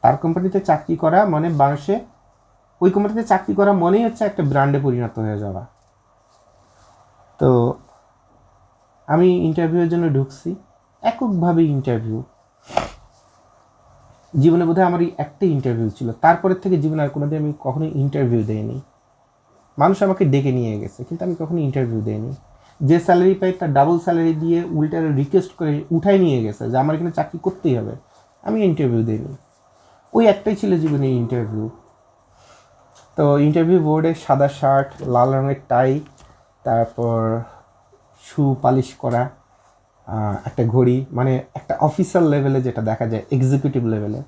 তার কোম্পানিতে চাকরি করা মানে বাংলাদেশে ওই কোম্পানিতে চাকরি করা মনেই হচ্ছে একটা ব্র্যান্ডে পরিণত হয়ে যাওয়া। তো আমি ইন্টারভিউয়ের জন্য ঢুকছি, এককভাবে ইন্টারভিউ। জীবনে বোধহয় আমার একটাই ইন্টারভিউ ছিল, তারপরের থেকে জীবনে আর কোনোদিন আমি কখনোই ইন্টারভিউ দেইনি। মানুষ আমাকে ডেকে নিয়ে গেছে, কিন্তু আমি কখনো ইন্টারভিউ দেইনি। যে স্যালারি পাই তার ডাবল স্যালারি দিয়ে উল্টারে রিকোয়েস্ট করে উঠাই নিয়ে গেছে যে আমার এখানে চাকরি করতেই হবে, আমি ইন্টারভিউ দিইনি। ওই একটাই ছিল জীবনে ইন্টারভিউ। তো ইন্টারভিউ বোর্ডে সাদা শার্ট, লাল রঙের টাই, তারপর শু পালিশ করা, একটা ঘড়ি, মানে একটা অফিসার লেভেলে যেটা দেখা যায়, এক্সিকিউটিভ লেভেলে।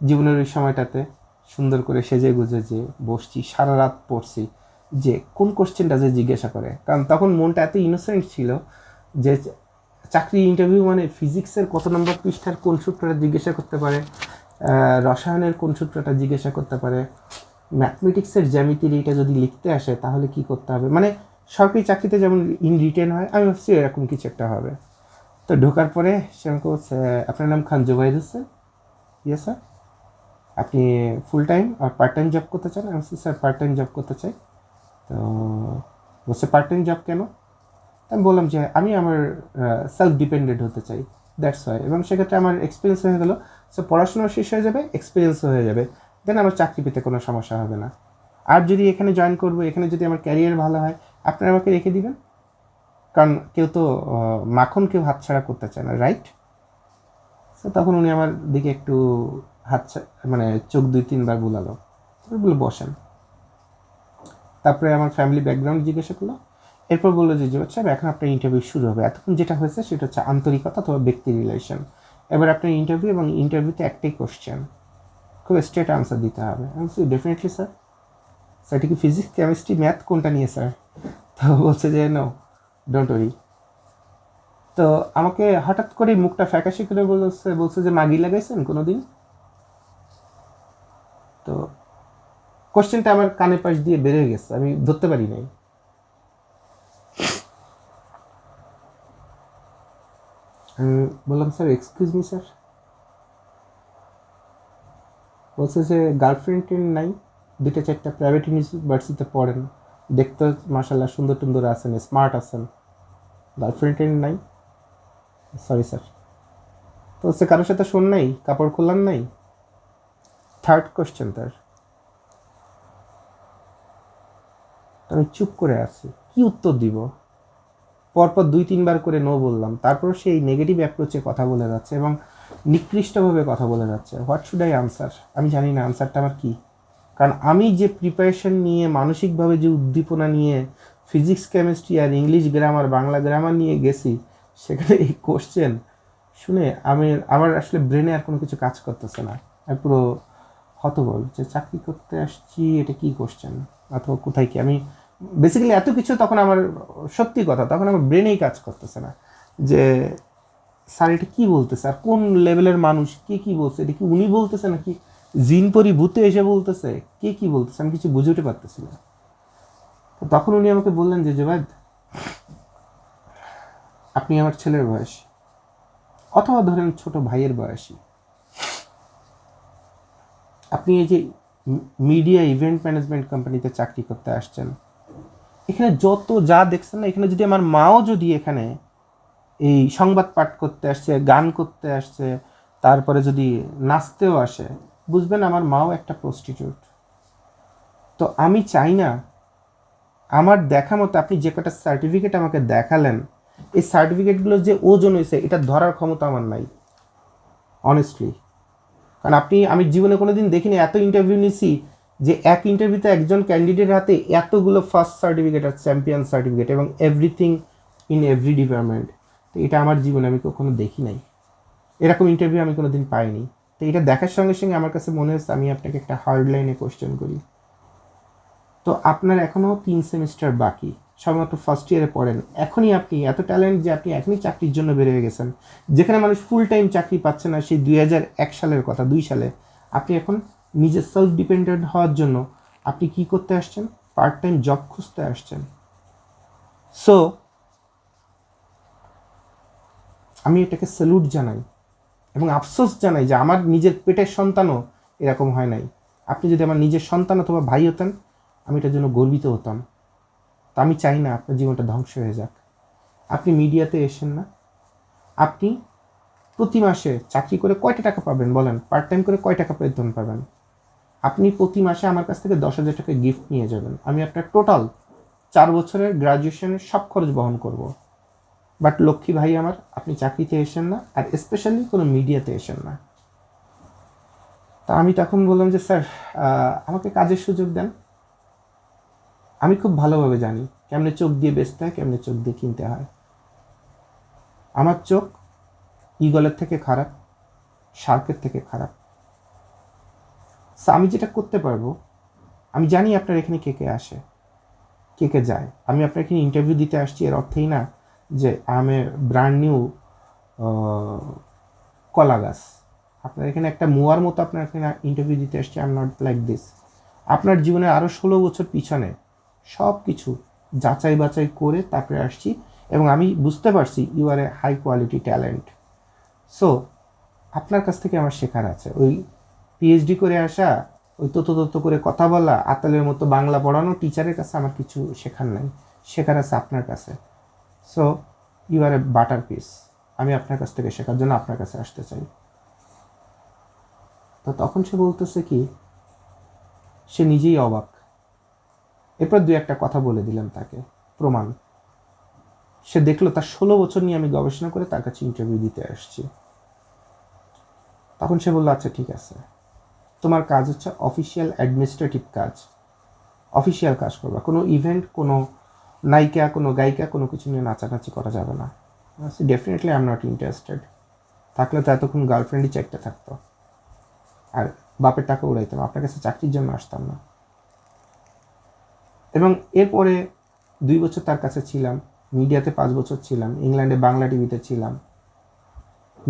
জীবনের ওই সময়টাতে সুন্দর করে সেজে গুজে যে বসছি, সারা রাত পড়ছি যে কোন কোশ্চেনটা যে জিজ্ঞাসা করে, কারণ তখন মনটা এত ইনোসেন্ট ছিল যে চাকরি ইন্টারভিউ মানে ফিজিক্সের কত নম্বর পৃষ্ঠার কোন সূত্রটা জিজ্ঞাসা করতে পারে, রসায়নের কোন সূত্রটা জিজ্ঞাসা করতে পারে, ম্যাথমেটিক্সের জ্যামিতির এটা যদি লিখতে আসে তাহলে কি করতে হবে, মানে সরকারি চাকরিতে যেমন ইন রিটেন হয়, আমি ভাবছি এরকম কিছু একটা হবে। তো ঢোকার পরে সে আমাকে বলছে, আপনার নাম খান জোবাইর হোসেন? Yes sir. আপনি ফুল টাইম আর পার্ট টাইম জব করতে চান? আমি বলছি স্যার পার্ট টাইম জব করতে চাই। তো বলছে পার্ট টাইম জব কেন? আমি বললাম যে আমি আমার সেলফ ডিপেন্ডেন্ট হতে চাই, দ্যাটস ওয়াই। এবং সেক্ষেত্রে আমার এক্সপিরিয়েন্স হয়ে গেলো, সো পড়াশোনা শেষ হয়ে যাবে, এক্সপিরিয়েন্সও হয়ে যাবে, দেন আমার চাকরি পেতে কোনো সমস্যা হবে না। আর যদি এখানে জয়েন করবো, এখানে যদি আমার ক্যারিয়ার ভালো হয়, আপনারা আমাকে রেখে দিবেন, কারণ কেউ তো মাখন কেউ হাতছাড়া করতে চায় না, রাইট? সো তখন উনি আমার দিকে একটু মানে চোখ 2-3 বার বুলালো, বলে বসেন। তারপরে আমার ফ্যামিলি ব্যাকগ্রাউন্ড জিজ্ঞাসা করলো, এরপর বললো যে জোবাইর সাহেব এখন আপনার ইন্টারভিউ শুরু হবে। এতক্ষণ যেটা হয়েছে সেটা হচ্ছে আন্তরিকতা অথবা ব্যক্তি রিলেশন। এবার আপনার ইন্টারভিউ, এবং ইন্টারভিউতে একটাই কোশ্চেন, খুব স্ট্রেট আনসার দিতে হবে। আমি বলছি ডেফিনেটলি স্যার। স্যার এটা কি ফিজিক্স, কেমিস্ট্রি, ম্যাথ কোনটা নিয়ে স্যার? তো বলছে যে নো, ডোন্ট ওরি। তো আমাকে হঠাৎ করে মুখটা ফ্যাকাশে করে বলছে যে মাগি লাগাইছেন কোনো দিন? তো কোশ্চেনটা আমার কানে পাশ দিয়ে বের হয়ে গেছে, আমি ধরতে পারি নাই। আমি বললাম স্যার এক্সকিউজ মি স্যার। বলছে যে গার্লফ্রেন্ড নাই, 2-4টা প্রাইভেট ইউনিভার্সিটিতে পড়েন, দেখতে মাশাল্লাহ সুন্দর টুন্দর আছেন, স্মার্ট আছেন, গার্লফ্রেন্ড নাই? Sorry sir. তো হচ্ছে কারোর সাথে শোন নাই, কাপড় খোলান নাই? থার্ড কোশ্চেন তার। আমি চুপ করে আছি, কি উত্তর দিব? পরপর 2-3 বার করে নো বললাম, তারপর সেই নেগেটিভ অ্যাপ্রোচে কথা বলে যাচ্ছে এবং নিকৃষ্টভাবে কথা বলে যাচ্ছে। What should I answer? আমি জানি না আনসারটা আমার কী, কারণ আমি যে প্রিপারেশন নিয়ে, মানসিকভাবে যে উদ্দীপনা নিয়ে ফিজিক্স, কেমিস্ট্রি আর ইংলিশ গ্রামার, বাংলা গ্রামার নিয়ে গেছি, সেখানে এই কোশ্চেন শুনে আমার আসলে ব্রেনে আর কোনো কিছু কাজ করতেছে না। আমি পুরো হতবল যে চাকরি করতে আসছি, এটা কি কোশ্চেন অথবা কোথায় কি, আমি বেসিক্যালি এত কিছু তখন আমার, সত্যি কথা, তখন আমার ব্রেনেই কাজ করতেছে না যে স্যার এটা কী বলতেছে, আর কোন লেভেলের মানুষ, কে কী বলছে, এটা কি উনি বলতেছে নাকি জিন পরি ভূতে এসে বলতেছে, কে কী বলতেছে, আমি কিছু বুঝে উঠতে পারতেছি না। তো তখন উনি আমাকে বললেন যে জুবাইদ, আপনি আমার ছেলের বয়সী, অথবা ধরেন ছোট ভাইয়ের বয়সী, আপনি এই যে মিডিয়া ইভেন্ট ম্যানেজমেন্ট কোম্পানিতে চাকরি করতে আসছেন, এখানে যত যা দেখছেন না, এখানে যদি আমার মাও যদি এখানে এই সংবাদ পাঠ করতে আসছে, গান করতে আসছে, তারপরে যদি নাচতেও আসে, বুঝবেন আমার মাও একটা প্রস্টিটিউট। তো আমি চাই না আমার দেখা মতো আপনি যে কটা সার্টিফিকেট আমাকে দেখালেন, এই সার্টিফিকেটগুলো যে ওজন হয়েছে এটা ধরার ক্ষমতা আমার নাই, অনেস্টলি। কারণ আমি জীবনে কোনো দিন দেখিনি, এত ইন্টারভিউ নিছি যে এক ইন্টারভিউতে একজন ক্যান্ডিডেট হাতে এতগুলো ফার্স্ট সার্টিফিকেট আর চ্যাম্পিয়ন সার্টিফিকেট, এবং এভরিথিং ইন এভরি ডিপার্টমেন্ট। তো এটা আমার জীবনে আমি কখনো দেখি নাই, এরকম ইন্টারভিউ আমি কোনো দিন পাইনি। তো এটা দেখার সঙ্গে সঙ্গে আমার কাছে মনে হচ্ছে আমি আপনাকে একটা হার্ড লাইনে কোশ্চেন করি। তো আপনার এখনও 3 সেমিস্টার বাকি, সবেমাত্র ফার্স্ট ইয়ারে পড়েন, এখনই আপনি এত ট্যালেন্ট যে আপনি এখনই চাকরির জন্য বের হয়ে গেছেন, যেখানে মানুষ ফুল টাইম চাকরি পাচ্ছে না সেই 2001 সালের কথা, 2 সালে। আপনি এখন নিজের সেলফ ডিপেন্ডেন্ট হওয়ার জন্য আপনি কি করতে আসছেন? পার্ট টাইম জব খুঁজতে আসছেন। সো আমি এটাকে স্যালুট জানাই এবং আফসোস জানাই যে আমার নিজের পেটের সন্তানও এরকম হয় নাই। আপনি যদি আমার নিজের সন্তান অথবা ভাই হতেন, আমি এটার জন্য গর্বিত হতাম। তা আমি চাই না আপনার জীবনটা ধ্বংস হয়ে যাক। আপনি মিডিয়াতে এসেন না, আপনি প্রতি মাসে চাকরি করে কয়টা টাকা পাবেন বলেন? পার্ট টাইম করে কয় টাকা বেতন পাবেন? আপনি প্রতি মাসে আমার কাছ থেকে 10,000 টাকা গিফট নিয়ে যাবেন, আমি আপনার টোটাল 4 বছরের গ্রাজুয়েশনের সব খরচ বহন করব। বাট লক্ষ্মী ভাই আমার, আপনি চাকরিতে এসেন না, আর স্পেশালি কোনো মিডিয়াতে এসেন না। তা আমি তখন বললাম যে স্যার আমাকে কাজের সুযোগ দেন, আমি খুব ভালোভাবে জানি কেমনে চোখ দিয়ে বেচতে হয়, কেমনে চোখ দিয়ে কিনতে হয়। আমার চোখ ঈগলের থেকে খারাপ, শার্কের থেকে খারাপ। আমি যেটা করতে পারবো, আমি জানি আপনার এখানে কে কে আসে, কে কে যায়। আমি আপনার এখানে ইন্টারভিউ দিতে আসছি এর অর্থেই না যে আমি ব্র্যান্ড নিউ কলা গাছ। আপনার এখানে একটা মুয়ার মতো আপনার এখানে ইন্টারভিউ দিতে আসছি, I am not like this. আপনার জীবনে আরও 16 বছর পিছনে সব কিছু যাচাই বাছাই করে তারপরে আসছি, এবং আমি বুঝতে পারছি you are a high quality talent. So আপনার কাছ থেকে আমার শেখার আছে। ওই পিএইচডি করে আসা, ওই তত করে কথা বলা, আতালের মতো বাংলা পড়ানো টিচারের কাছে আমার কিছু শেখার নাই, শেখার আছে আপনার কাছে। So you are a butter piece, আমি আপনার কাছ থেকে শেখার জন্য আপনার কাছে আসতে চাই। তো তখন সে বলতেছে কি, সে নিজেই অবাক। এরপর 2-1টা কথা বলে দিলাম তাকে, প্রমাণ। সে দেখলো তার 16 বছর নিয়ে আমি গবেষণা করে তার কাছে ইন্টারভিউ দিতে আসছি। তখন সে বললো, আচ্ছা ঠিক আছে, তোমার কাজ হচ্ছে অফিসিয়াল অ্যাডমিনিস্ট্রেটিভ কাজ, অফিসিয়াল কাজ করবা, কোনো ইভেন্ট, কোনো নায়িকা, কোনো গায়িকা, কোনো কিছু নিয়ে নাচানাচি করা যাবে না। Definitely I am not interested. থাকলে তো এতক্ষণ গার্লফ্রেন্ডই চারটে থাকতো, আর বাপের টাকা উড়াইতাম, আপনার কাছে চাকরির জন্য আসতাম না। এবং এরপরে 2 বছর তার কাছে ছিলাম, মিডিয়াতে 5 বছর ছিলাম, ইংল্যান্ডে বাংলা টিভিতে ছিলাম।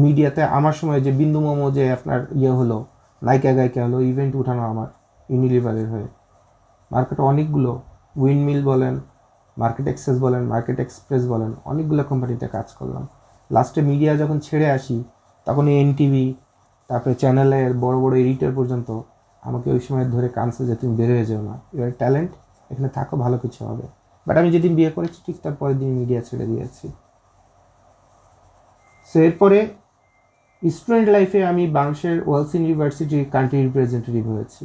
মিডিয়াতে আমার সময় যে বিন্দু মোমো যে আপনার হলো, নায়িকা গায়িকা হলো, ইভেন্ট উঠানো আমার ইউনিলিভারের হয়ে। মার্কেটে অনেকগুলো, উইন্ডমিল বলেন, মার্কেট এক্সেস বলেন, মার্কেট এক্সপ্রেস বলেন, অনেকগুলো কোম্পানিতে কাজ করলাম। লাস্টে মিডিয়া যখন ছেড়ে আসি, তখন এনটিভি, তারপরে চ্যানেলের বড় বড় এডিটর পর্যন্ত আমাকে ওই সময় ধরে কানছে যে তুমি বের হয়ে যাও না, এবার ট্যালেন্ট, এখানে থাকো, ভালো কিছু হবে। বাট আমি যেদিন বিয়ে করেছি ঠিক তার পরের দিন মিডিয়া ছেড়ে দিয়েছি। সো এরপরে স্টুডেন্ট লাইফে আমি বাংলাদেশের ওয়েলস ইউনিভার্সিটির কান্ট্রি রিপ্রেজেন্টেটিভ হয়েছি।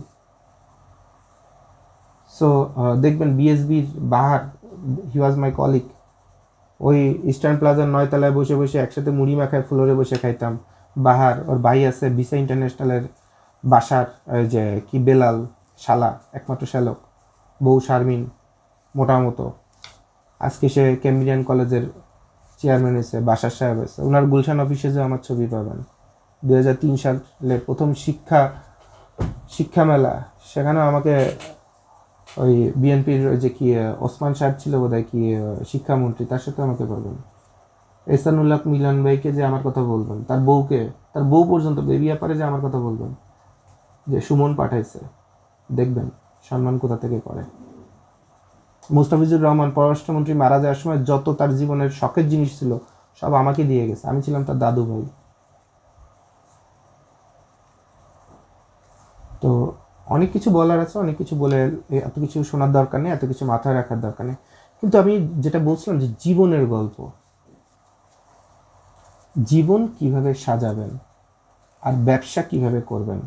সো দেখবেন বিএসবির বাহার, হি ওয়াজ মাই কলিগ। ওই ইস্টার্ন প্লাজার 9 তলায় বসে বসে একসাথে মুড়ি মাখায় ফ্লোরে বসে খাইতাম। বাহার, ওর ভাই আছে ভিসা ইন্টারন্যাশনালের বাসার, যে কি বেলাল, শালা, একমাত্র শ্যালক, বউ শারমিন, মোটা মতো, আজকে সে ক্যাম্ব্রিয়ান কলেজের চেয়ারম্যান হয়েছে, বাসার সাহেব হয়েছে। ওনার গুলশান অফিসে যে আমার ছবি পাবেন। 2003 সালে প্রথম শিক্ষা মেলা, সেখানেও আমাকে ওই বিএনপির যে কি ওসমান সাহেব ছিল বোধহয় কি শিক্ষামন্ত্রী, তার সাথে আমাকে পাবেন। এহসানুল্লাহ মিলন ভাইকে যে আমার কথা বলবেন, তার বউ পর্যন্ত বেবি ব্যাপারে যে আমার কথা বলবেন, যে সুমন পাঠাইছে, দেখবেন সম্মান কোথা থেকে করে। মুস্তাফিজুর রহমান পররাষ্ট্রমন্ত্রী মারা যাওয়ার সময় যত তার জীবনের শখের জিনিস ছিল সব আমাকে দিয়ে গেছে, আমি ছিলাম তার দাদু ভাই। তো অনেক কিছু বলার আছে, অনেক কিছু বলে এত কিছু শোনার দরকার নেই, এত কিছু মাথায় রাখার দরকার নেই। কিন্তু আমি যেটা বলছিলাম যে জীবনের গল্প, জীবন কিভাবে সাজাবেন আর ব্যবসা কিভাবে করবেন।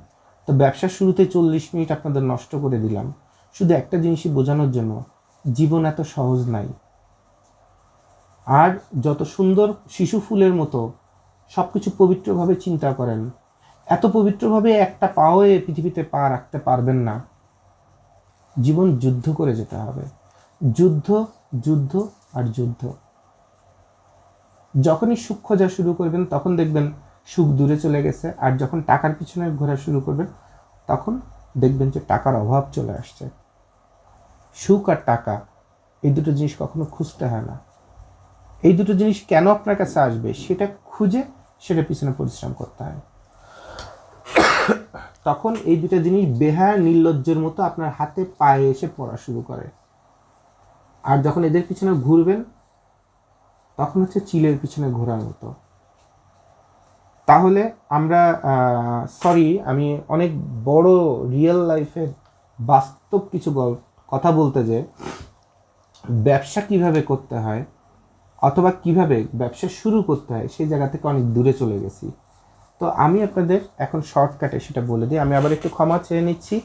তো ব্যবসার শুরুতে 40 মিনিট আপনাদের নষ্ট করে দিলাম শুধু একটা জিনিসই বোঝানোর জন্য, জীবন এত সহজ নাই। আর যত সুন্দর শিশু ফুলের মতো সব কিছু পবিত্রভাবে চিন্তা করেন, এত পবিত্রভাবে একটা পাও এ পৃথিবীতে পা রাখতে পারবেন না। জীবন যুদ্ধ করে যেতে হবে, যুদ্ধ, যুদ্ধ আর যুদ্ধ। যখনই সুখ খোঁজা শুরু করবেন তখন দেখবেন সুখ দূরে চলে গেছে, আর যখন টাকার পিছনে ঘোরা শুরু করবেন তখন দেখবেন যে টাকার অভাব চলে আসছে। সুখ আর টাকা, এই দুটো জিনিস কখনো খুঁজতে হয় না। এই দুটো জিনিস কেন আপনার কাছে আসবে সেটা খুঁজে সেটা পিছনে পরিশ্রম করতে হয়। তখন এই দুটো জিনিস বেহায়া নির্লজ্জের মতো আপনার হাতে পায়ে এসে পড়া শুরু করে। আর যখন এদের পিছনে ঘুরবেন তখন হচ্ছে চিলের পিছনে ঘোরার মতো। তাহলে আমরা আমি অনেক বড় রিয়েল লাইফের বাস্তব কিছু কথা বলতে যে ব্যবসা কিভাবে করতে হয় অথবা কিভাবে ব্যবসা শুরু করতে হয় সেই জায়গা থেকে অনেক দূরে চলে গেছি। তো আমি আপনাদের এখন শর্টকাটে সেটা বলে দিই। আমি আবার একটু ক্ষমা চেয়ে নিচ্ছি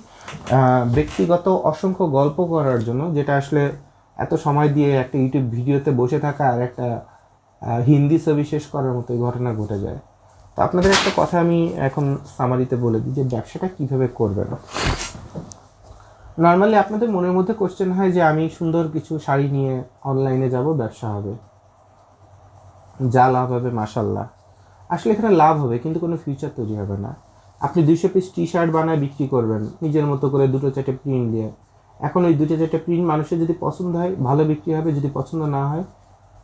ব্যক্তিগত অসংখ্য গল্প করার জন্য, যেটা আসলে এত সময় দিয়ে একটা ইউটিউব ভিডিওতে বসে থাকা আর একটা হিন্দি ছবি শেষ করার মতো ঘটনা ঘটে যায়। তো আপনাদের একটা কথা আমি এখন সামারিতে বলে দিই যে ব্যবসাটা কীভাবে করবেন। নর্মালি আপনাদের মনের মধ্যে কোশ্চেন হয় যে আমি সুন্দর কিছু শাড়ি নিয়ে অনলাইনে যাব, ব্যবসা হবে, যা লাভ হবে মাশাল্লাহ। আসলে এখানে লাভ হবে কিন্তু কোনো ফিউচার তৈরি হবে না। আপনি 200 পিস টি শার্ট বানায় বিক্রি করবেন নিজের মতো করে 2-4টে প্রিন্ট দিয়ে। এখন ওই 2-4টে প্রিন্ট মানুষের যদি পছন্দ হয় ভালো বিক্রি হবে, যদি পছন্দ না হয়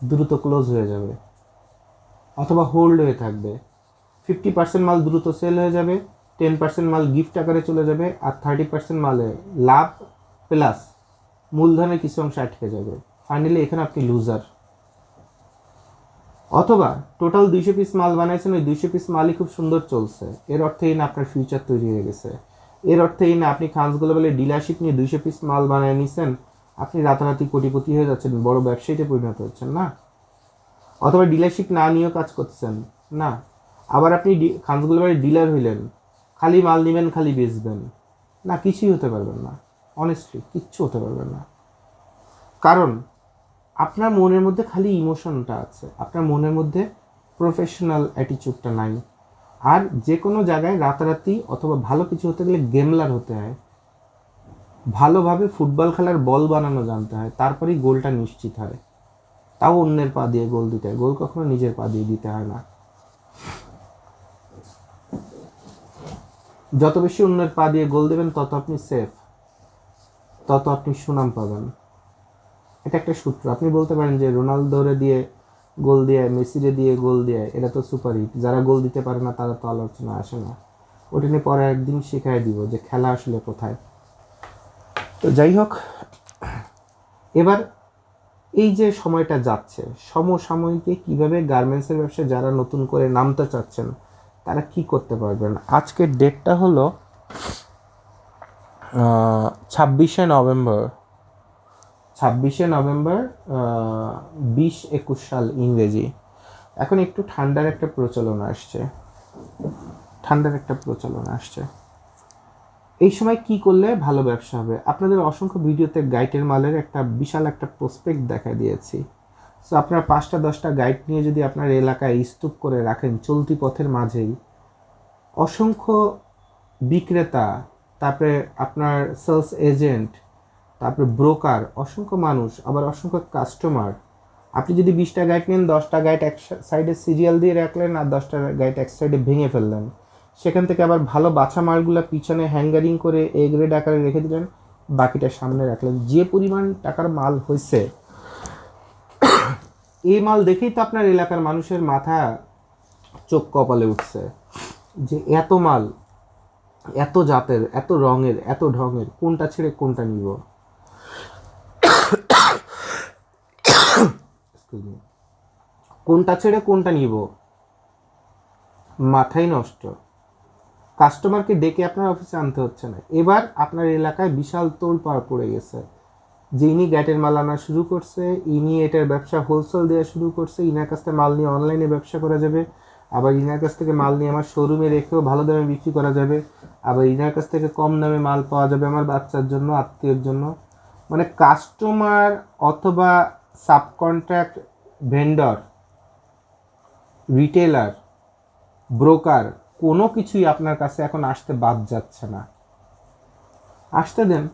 দ্রুত ক্লোজ হয়ে যাবে অথবা হোল্ড হয়ে থাকবে। 50% মাল দ্রুত সেল হয়ে যাবে, 10% মাল গিফট আকারে চলে যাবে, আর 30% মালে লাভ প্লাস মূলধনের কিছু অংশ আটকে যাবে। ফাইনালি এখানে আপনি লুজার। অথবা টোটাল 200 পিস মাল বানাইছেন, ওই 200 পিস মালই খুব সুন্দর চলছে, এর অর্থে এই না আপনার ফিউচার তৈরি হয়ে গেছে, এর অর্থে এই না আপনি খানস গ্লোবালের ডিলারশিপ নিয়ে 200 পিস মাল বানিয়ে নিছেন, আপনি রাতারাতি কোটিপতি হয়ে যাচ্ছেন, বড় ব্যবসায়ীতে পরিণত হচ্ছেন না। অথবা ডিলারশিপ না নিয়েও কাজ করছেন না। আবার আপনি খানস গ্লোবালের ডিলার হইলেন, খালি মাল নেবেন, খালি বেচবেন না, কিছুই হতে পারবেন না। অনেস্টলি কিচ্ছু হতে পারবেন না, কারণ আপনার মনের মধ্যে খালি ইমোশনটা আছে, আপনার মনের মধ্যে প্রফেশনাল অ্যাটিটিউডটা নাই। আর যে কোনো জায়গায় রাতারাতি অথবা ভালো কিছু হতে গেলে গেমলার হতে হয়, ভালোভাবে ফুটবল খেলার বল বানানো জানতে হয়, তারপরেই গোলটা নিশ্চিত হয়। তাও অন্যের পা দিয়ে গোল দিতে হয়, গোল কখনো নিজের পা দিয়ে দিতে হয় না। যত বেশি অন্যের পা দিয়ে গোল দেবেন তত আপনি সেফ, তত আপনি সুনাম পাবেন। এটা একটা সূত্র। আপনি বলতে পারেন যে রোনালদোরে দিয়ে গোল দিয়ে, মেসিরে দিয়ে গোল দিয়ে, এটা তো সুপার হিট, যারা গোল দিতে পারে না তারা তো আলোচনা আসে না। ওটা নিয়ে পরে একদিন শেখাই দিব যে খেলা আসলে কোথায়। তো যাই হোক, এবার এই যে সময়টা যাচ্ছে, সমসাময়িকে কিভাবে গার্মেন্টসের ব্যবসায় যারা নতুন করে নামতে চাচ্ছেন তারা কি করতে পারবেন। আজকের ডেটটা হলো 26শে নভেম্বর, 2021 সাল ইংরেজি। এখন একটু ঠান্ডার একটা প্রচলন আসছে, এই সময় কি করলে ভালো ব্যবসা হবে। আপনাদের অসংখ্য ভিডিওতে গাইডের মালের একটা বিশাল একটা প্রসপেক্ট দেখা দিয়েছি। সো আপনার 5টা-10টা গাইড নিয়ে যদি আপনার এলাকায় স্তূপ করে রাখেন চলতি পথের মাঝেই, অসংখ্য বিক্রেতা, তারপরে আপনার সেলস এজেন্ট, তারপরে ব্রোকার, অসংখ্য মানুষ, আবার অসংখ্য কাস্টমার। আপনি যদি 20টা গাইড নেন, 10টা গাইড এক সাইডে সিরিয়াল দিয়ে রাখলেন, আর 10টা গাইড এক সাইডে ভেঙে ফেললেন। সেখান থেকে আবার ভালো বাছা মালগুলো পিছনে হ্যাঙ্গারিং করে এ গ্রেড আকারে রেখে দিলেন, বাকিটা সামনে রাখলেন। যে পরিমাণ টাকার মাল হয়েছে, এই মাল দেখেই তো আপনার এলাকার মানুষের মাথা চোখ কপালে উঠছে যে এত মাল, এত জাতের, এত রঙের, এত ঢঙের, কোনটা ছেড়ে কোনটা নিব। কোনটা ছেড়ে কোনটা নিব, মাথাই নষ্ট। কাস্টমারকে ডেকে আপনার অফিসে আনতে হচ্ছে না। এবার আপনার এলাকায় বিশাল তোলপাড় পড়ে গেছে যে ইনি গ্যাটের মাল আনা শুরু করছে, ইনি এটার ব্যবসা হোলসেল দেওয়া শুরু করছে, ইনার কাছ থেকে মাল নিয়ে অনলাইনে ব্যবসা করা যাবে, আবার ইনার কাছ থেকে মাল নিয়ে আমার শোরুমে রেখেও ভালো দামে বিক্রি করা যাবে, আবার ইনার কাছ থেকে কম দামে মাল পাওয়া যাবে আমার বাচ্চার জন্য, আত্মীয়ের জন্য। মানে কাস্টমার অথবা সাবকন্ট্রাক্ট ভেন্ডর, রিটেলার, ব্রোকার, কোনো কিছুই আপনার কাছে এখন আসতে বাদ যাচ্ছে না। আসতে দেন,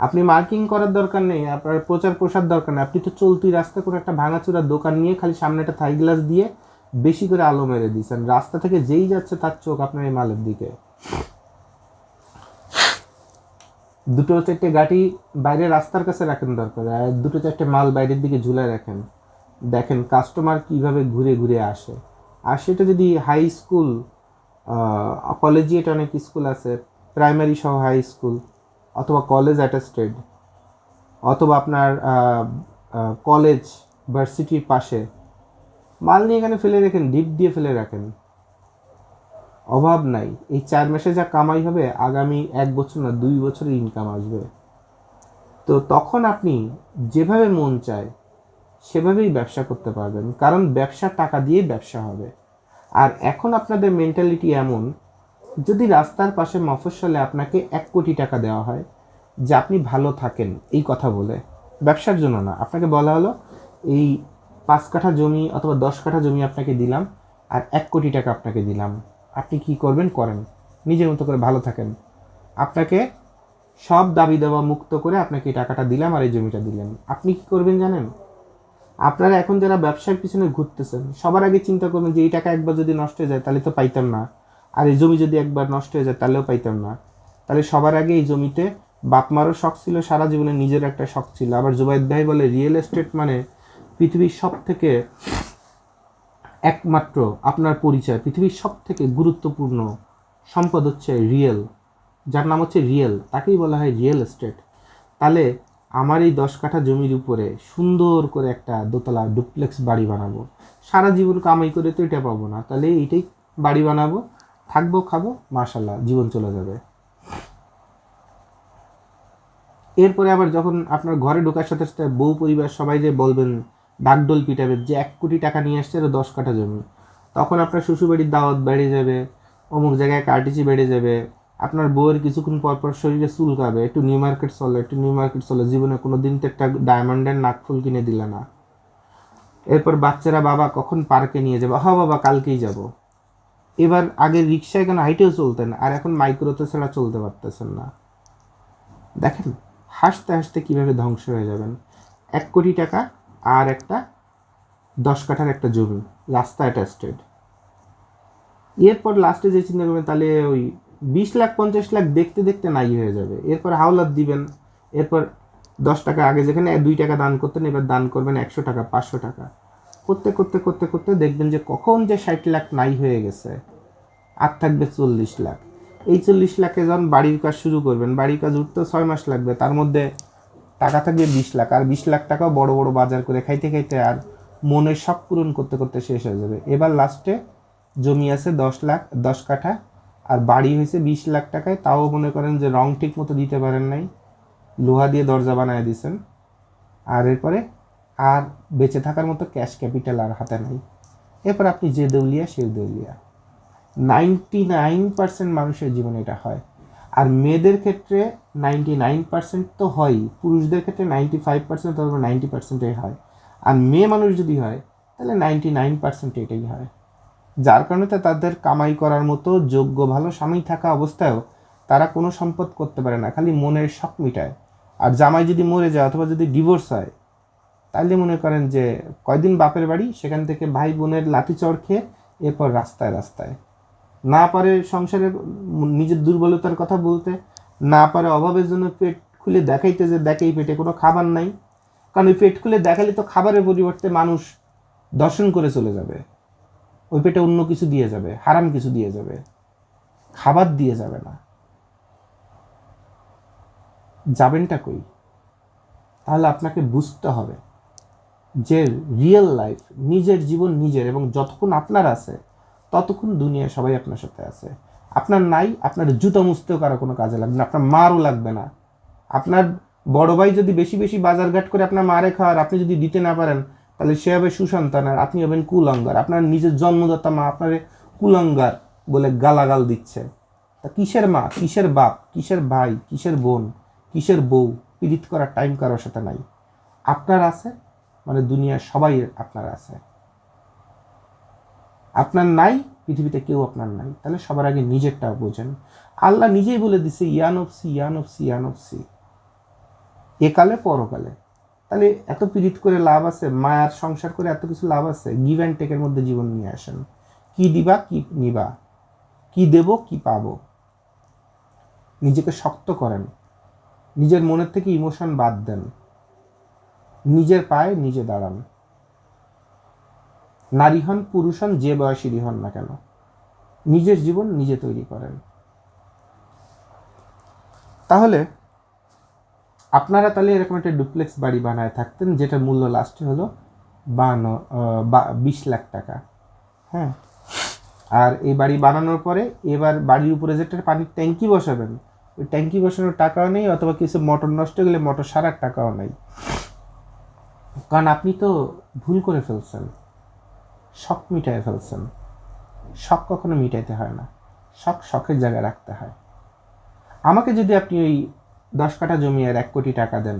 আপনি মার্কিং করার দরকার নেই, আপনার প্রচার প্রসার দরকার নেই। আপনি তো চলতি রাস্তা করে একটা ভাঙাচোরা দোকান নিয়ে খালি সামনে একটা থাই গ্লাস দিয়ে বেশি করে আলো মেরে দিয়েছেন, রাস্তা থেকে যেই যাচ্ছে তার চোখ আপনার এই মালের দিকে। 2-4টে গাড়ি বাইরে রাস্তার কাছে রাখেন দরকার, আর 2-4টে মাল বাইরের দিকে ঝুলায় রাখেন, দেখেন কাস্টমার কিভাবে ঘুরে ঘুরে আসে। আর সেটা যদি হাই স্কুল, কলেজিয়েট অনেক স্কুল আছে, প্রাইমারি সহ হাই স্কুল, অথবা কলেজ অ্যাটাস্টেড, অথবা আপনার কলেজ ভার্সিটির পাশে মাল নিয়ে এখানে ফেলে রাখেন, ডিপ দিয়ে ফেলে রাখেন, অভাব নাই। এই 4 মাসে যা কামাই হবে আগামী 1 বছর না 2 বছরের ইনকাম আসবে। তো তখন আপনি যেভাবে মন চায় সেভাবেই ব্যবসা করতে পারবেন, কারণ ব্যবসা টাকা দিয়ে ব্যবসা হবে। আর এখন আপনাদের মেন্টালিটি এমন, যদি রাস্তার পাশে মফস্বলে আপনাকে 1 কোটি টাকা দেওয়া হয় যে আপনি ভালো থাকেন এই কথা বলে, ব্যবসার জন্য না, আপনাকে বলা হলো এই 5 কাঠা জমি অথবা 10 কাঠা জমি আপনাকে দিলাম আর 1 কোটি টাকা আপনাকে দিলাম, আপনি কি করবেন করেন, নিজের মতো করে ভালো থাকেন। আপনাকে সব দাবি দেওয়া মুক্ত করে আপনাকে এই টাকাটা দিলাম আর এই জমিটা দিলেন, আপনি কি করবেন জানেন? আপনারা এখন যারা ব্যবসার পিছনে ঘুরতেছেন সবার আগে চিন্তা করবেন যে এই টাকা একবার যদি নষ্ট হয়ে যায় তাহলে তো পাইতাম না, আর এই জমি যদি একবার নষ্ট হয়ে যায় তাহলেও পাইতাম না। তাহলে সবার আগে এই জমিতে বাপ মারও শখ ছিল, সারা জীবনে নিজের একটা শখ ছিল। আবার জুবাইদ ভাই বলে রিয়েল এস্টেট মানে পৃথিবীর সব থেকে একমাত্র আপনার পরিচয়, পৃথিবীর সব থেকে গুরুত্বপূর্ণ সম্পদ হচ্ছে রিয়েল, যার নাম হচ্ছে রিয়েল, তাকেই বলা হয় রিয়েল এস্টেট। তাহলে আমার এই 10 কাঠা জমির উপরে সুন্দর করে একটা দোতলা ডুপ্লেক্স বাড়ি বানাবো, সারা জীবন কামাই করে তো এটা পাবো না, তাহলে এইটাই বাড়ি বানাবো, থাকবো, খাবো, মাশাল্লাহ, জীবন চলে যাবে। এরপরে আবার যখন আপনার ঘরে ঢোকার সাথে সাথে বউ পরিবার সবাই যে বলবেন, ডাকডোল পিটাবে যে 1 কোটি টাকা নিয়ে আসছে, আর 10 কাঠা জমি, তখন আপনার শ্বশুরবাড়ির দাওয়াত বেড়ে যাবে, অমুক জায়গায় কার্টিসি বেড়ে যাবে, আপনার বউয়ের কিছুক্ষণ পরপর শরীরে চুলকাবে, একটু নিউ মার্কেট চলে, একটু নিউ মার্কেট চলে, জীবনে কোনো দিন তো একটা ডায়মন্ডের নাকফুল কিনে দিলে না। এরপর বাচ্চারা, বাবা কখন পার্কে নিয়ে যাবে, হ বাবা কালকেই যাব। এবার আগে রিক্সায় কেন হাইটেও চলতেন, আর এখন মাইক্রোতে ছাড়া চলতে পারতেছেন না। দেখেন হাসতে হাসতে কীভাবে ধ্বংস হয়ে যাবেন। 1 কোটি টাকা আর একটা 10 কাঠার একটা জমি, রাস্তা অ্যাটাস্টেড। এরপর লাস্টে যে চিন্তা করবেন, তাহলে ওই 20 লাখ 50 লাখ দেখতে দেখতে নাই হয়ে যাবে। এরপর হাওলাত দিবেন, এরপর 10 টাকা, আগে যেখানে 2 টাকা দান করতেন এবার দান করবেন 100 টাকা, 500 টাকা, করতে করতে করতে করতে দেখবেন যে কখন যে 60 লাখ নাই হয়ে গেছে, আর থাকবে 40 লাখ। এই 40 লাখে যখন বাড়ির কাজ শুরু করবেন, বাড়ির কাজ উঠতে 6 মাস লাগবে, তার মধ্যে টাকা থাকবে 20 লাখ, আর 20 লাখ টাকাও বড় বড় বাজার করে খাইতে খাইতে আর মনের শখ পূরণ করতে করতে শেষ হয়ে যাবে। এবার লাস্টে জমি আছে 10 লাখ 10 কাঠা, আর বাড়ি হয়েছে 20 লাখ টাকায়, তাও মনে করেন যে রং ঠিক মতো দিতে পারেন নাই, লোহা দিয়ে দরজা বানায় দিয়েছেন, আর এরপরে আর বেঁচে থাকার মতো ক্যাশ ক্যাপিটাল আর হাতে নাই। এরপর আপনি যে দেউলিয়া সে দেউলিয়া। 99% মানুষের জীবনে এটা হয়। আর মেয়েদের ক্ষেত্রে 99% তো হয়ই, পুরুষদের ক্ষেত্রে 95% অথবা 90%ই হয়। আর মেয়ে মানুষ যদি হয় তাহলে 99% এটাই হয়। যার কারণে তো তাদের কামাই করার মতো যোগ্য ভালো স্বামী থাকা অবস্থায়ও তারা কোনো সম্পদ করতে পারে না, খালি মনের শখ মিটায়। আর জামাই যদি মরে যায় অথবা যদি ডিভোর্স হয়, তাহলে মনে করেন যে কয়দিন বাপের বাড়ি, সেখান থেকে ভাই বোনের লাঠি চড় খেয়ে এরপর রাস্তায় রাস্তায়। না পারে সংসারে নিজের দুর্বলতার কথা বলতে, না পারে অভাবের জন্য পেট খুলে দেখাইতে যে দেখে এই পেটে কোনো খাবার নাই, কারণ ওই পেট খুলে দেখালে তো খাবারের পরিবর্তে মানুষ দর্শন করে চলে যাবে, ওই পেটে অন্য কিছু দিয়ে যাবে, হারাম কিছু দিয়ে যাবে, খাবার দিয়ে যাবে না। যাবেনটা কই? তাহলে আপনাকে বুঝতে হবে যে রিয়েল লাইফ, নিজের জীবন নিজের, এবং যতক্ষণ আপনার আছে ততক্ষণ দুনিয়ায় সবাই আপনার সাথে আছে। আপনার নাই, আপনার জুতো মুছতেও কারো কোনো কাজে লাগবে না, আপনার মারও লাগবে না। আপনার বড় ভাই যদি বেশি বেশি বাজারঘাট করে আপনার মারে খাওয়ার আপনি যদি দিতে না পারেন, তাহলে সে হবে সুসন্তান আর আপনি হবেন কুলাঙ্গার। আপনার নিজের জন্মদাতা মা আপনার কুলাঙ্গার বলে গালাগাল দিচ্ছে। তা কিসের মা, কিসের বাপ, কিসের ভাই, কিসের বোন, কিসের বউ, পীড়িত করার টাইম কারোর সাথে নাই। আপনার আছে মানে দুনিয়ার সবাই আপনার আছে। আপনার নাই, পৃথিবীতে কেউ আপনার নাই। তাহলে সবার আগে নিজেরটা বোঝেন। আল্লাহ নিজেই বলে দিছে ইয়ানফসি ইয়ানফসি ইয়ানফসি, একালে পরকালে। তাহলে এত পীড়িত করে লাভ আছে, মায়ার সংসার করে এত কিছু লাভ আছে? গিভ অ্যান্ড টেকের মধ্যে জীবন নিয়ে আসেন। কি দিবা, কি নিবা, কি দেব, কি পাবো। নিজেকে শক্ত করেন, নিজের মনের থেকে ইমোশন বাদ দেন, নিজের পায়ে নিজে দাঁড়ান। নারী হন পুরুষ হন যে বয়সেরই হন না কেন, নিজের জীবন নিজে তৈরি করেন। তাহলে আপনারা তাহলে এরকম একটা ডুপ্লেক্স বাড়ি বানায় থাকতেন, যেটার মূল্য লাস্টে হলো 20 লাখ টাকা। হ্যাঁ, আর এই বাড়ি বানানোর পরে এবার বাড়ির উপরে যেটা পানির ট্যাঙ্কি বসাবেন, ওই ট্যাঙ্কি বসানোর টাকাও নেই, অথবা কিছু মোটর নষ্ট গেলে মোটর সারার টাকাও নেই। কারণ আপনি তো ভুল করে ফেলছেন, শখ মিটায় ফেলছেন। শখ কখনো মিটাইতে হয় না, শখ শখের জায়গায় রাখতে হয়। আমাকে যদি আপনি ওই 10 কাঠা জমি আর 1 কোটি টাকা দেন,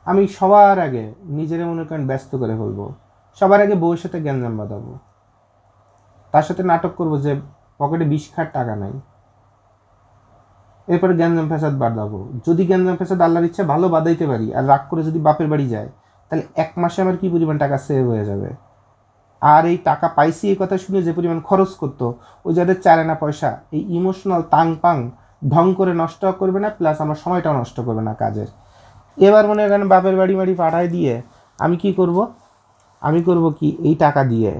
আমি সবার আগে নিজের মনে করেন ব্যস্ত করে ফেলবো, সবার আগে বউয়ের সাথে গ্যাঞ্জাম বাঁধাবো, তার সাথে নাটক করবো যে পকেটে 20 খাট টাকা নাই, এরপরে গ্যাঞ্জাম ফ্যাসাদ বাঁধাবো। যদি গ্যাঞ্জাম ফ্যাসাদ আল্লাহর ইচ্ছা ভালো বাঁধাইতে পারি, আর রাগ করে যদি বাপের বাড়ি যায়, তাহলে 1 মাসে আমার কি পরিমাণ টাকা সেভ হয়ে যাবে। আর এই টাকা পাইছি এই কথা শুনে যে পরিমাণ খরচ করতো, ওই যাদের চারে না পয়সা, এই ইমোশনাল তাং পাং ঢং করে নষ্ট করবে না, প্লাস আমার সময়টাও নষ্ট করবে না কাজের। এবার মনে করেন বাপের বাড়ি পাঠায় দিয়ে আমি কি করব? আমি করব কি, এই টাকা দিয়ে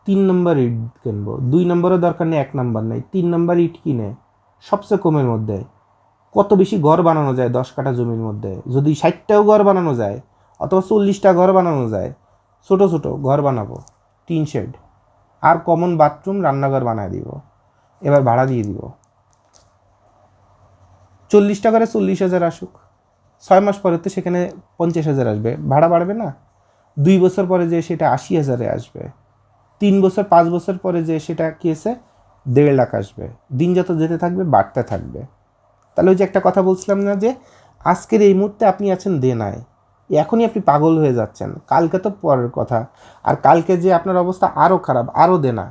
3 নম্বর ইট কিনবো, 2 নম্বরও দরকার নেই, 1 নম্বর নেই, 3 নম্বর ইট কিনে সবচেয়ে কমের মধ্যে কত বেশি ঘর বানানো যায় 10 কাঠা জমির মধ্যে, যদি 60টাও ঘর বানানো যায় অথবা 40টা ঘর বানানো যায়, ছোট ছোট ঘর বানাবো, টিন শেড আর কমন বাথরুম রান্নাঘর বানিয়ে দিব। এবার ভাড়া দিয়ে দিব, 40টা করে 40,000 আসুক, 6 মাস পরে তো সেখানে 50,000 আসবে, ভাড়া বাড়বে না? 2 বছর পরে যে সেটা 80,000-এ আসবে, 3 বছর 5 বছর পরে যে সেটা কি এসে 1.5 লাখ আসবে, দিন যত যেতে থাকবে বাড়তে থাকবে। তাহলে ওই যে একটা কথা বলছিলাম না যে আজকের এই মুহূর্তে আপনি আছেন দেনায়, এখনই আপনি পাগল হয়ে যাচ্ছেন, কালকে তো পরের কথা। আর কালকে যে আপনার অবস্থা আরও খারাপ, আরও দেনা,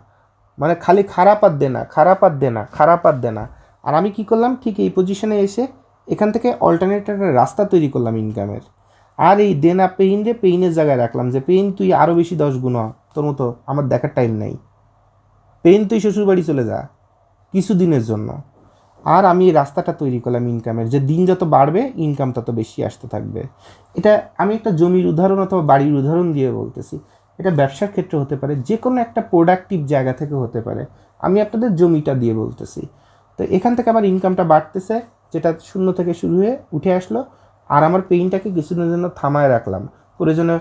মানে খালি খারাপ আর দেনা, খারাপ আর দেনা, খারাপ আর দেনা। আর আমি কি করলাম, ঠিক এই পজিশনে এসে এখান থেকে অল্টারনেট একটা রাস্তা তৈরি করলাম ইনকামের। আর এই দেনা পেইনের জায়গায় রাখলাম যে পেইন তুই আরও বেশি 10 গুণ হ, তোর মতো আমার দেখার টাইম নেই, পেইন তুই শ্বশুরবাড়ি চলে যা কিছু দিনের জন্য। আর আমি এই রাস্তাটা তৈরি করলাম ইনকামের, যে দিন যত বাড়বে ইনকাম তত বেশি আসতে থাকবে। এটা আমি একটা জমির উদাহরণ অথবা বাড়ির উদাহরণ দিয়ে বলতেছি, এটা ব্যবসার ক্ষেত্রে হতে পারে, যে কোনো একটা প্রোডাক্টিভ জায়গা থেকে হতে পারে। আমি আপনাদের জমিটা দিয়ে বলতেছি। তো এখান থেকে আমার ইনকামটা বাড়তেছে, যেটা শূন্য থেকে শুরু হয়ে উঠে আসলো। আর আমার পেইনটাকে কিছুদিনের জন্য থামায় রাখলাম, প্রয়োজনে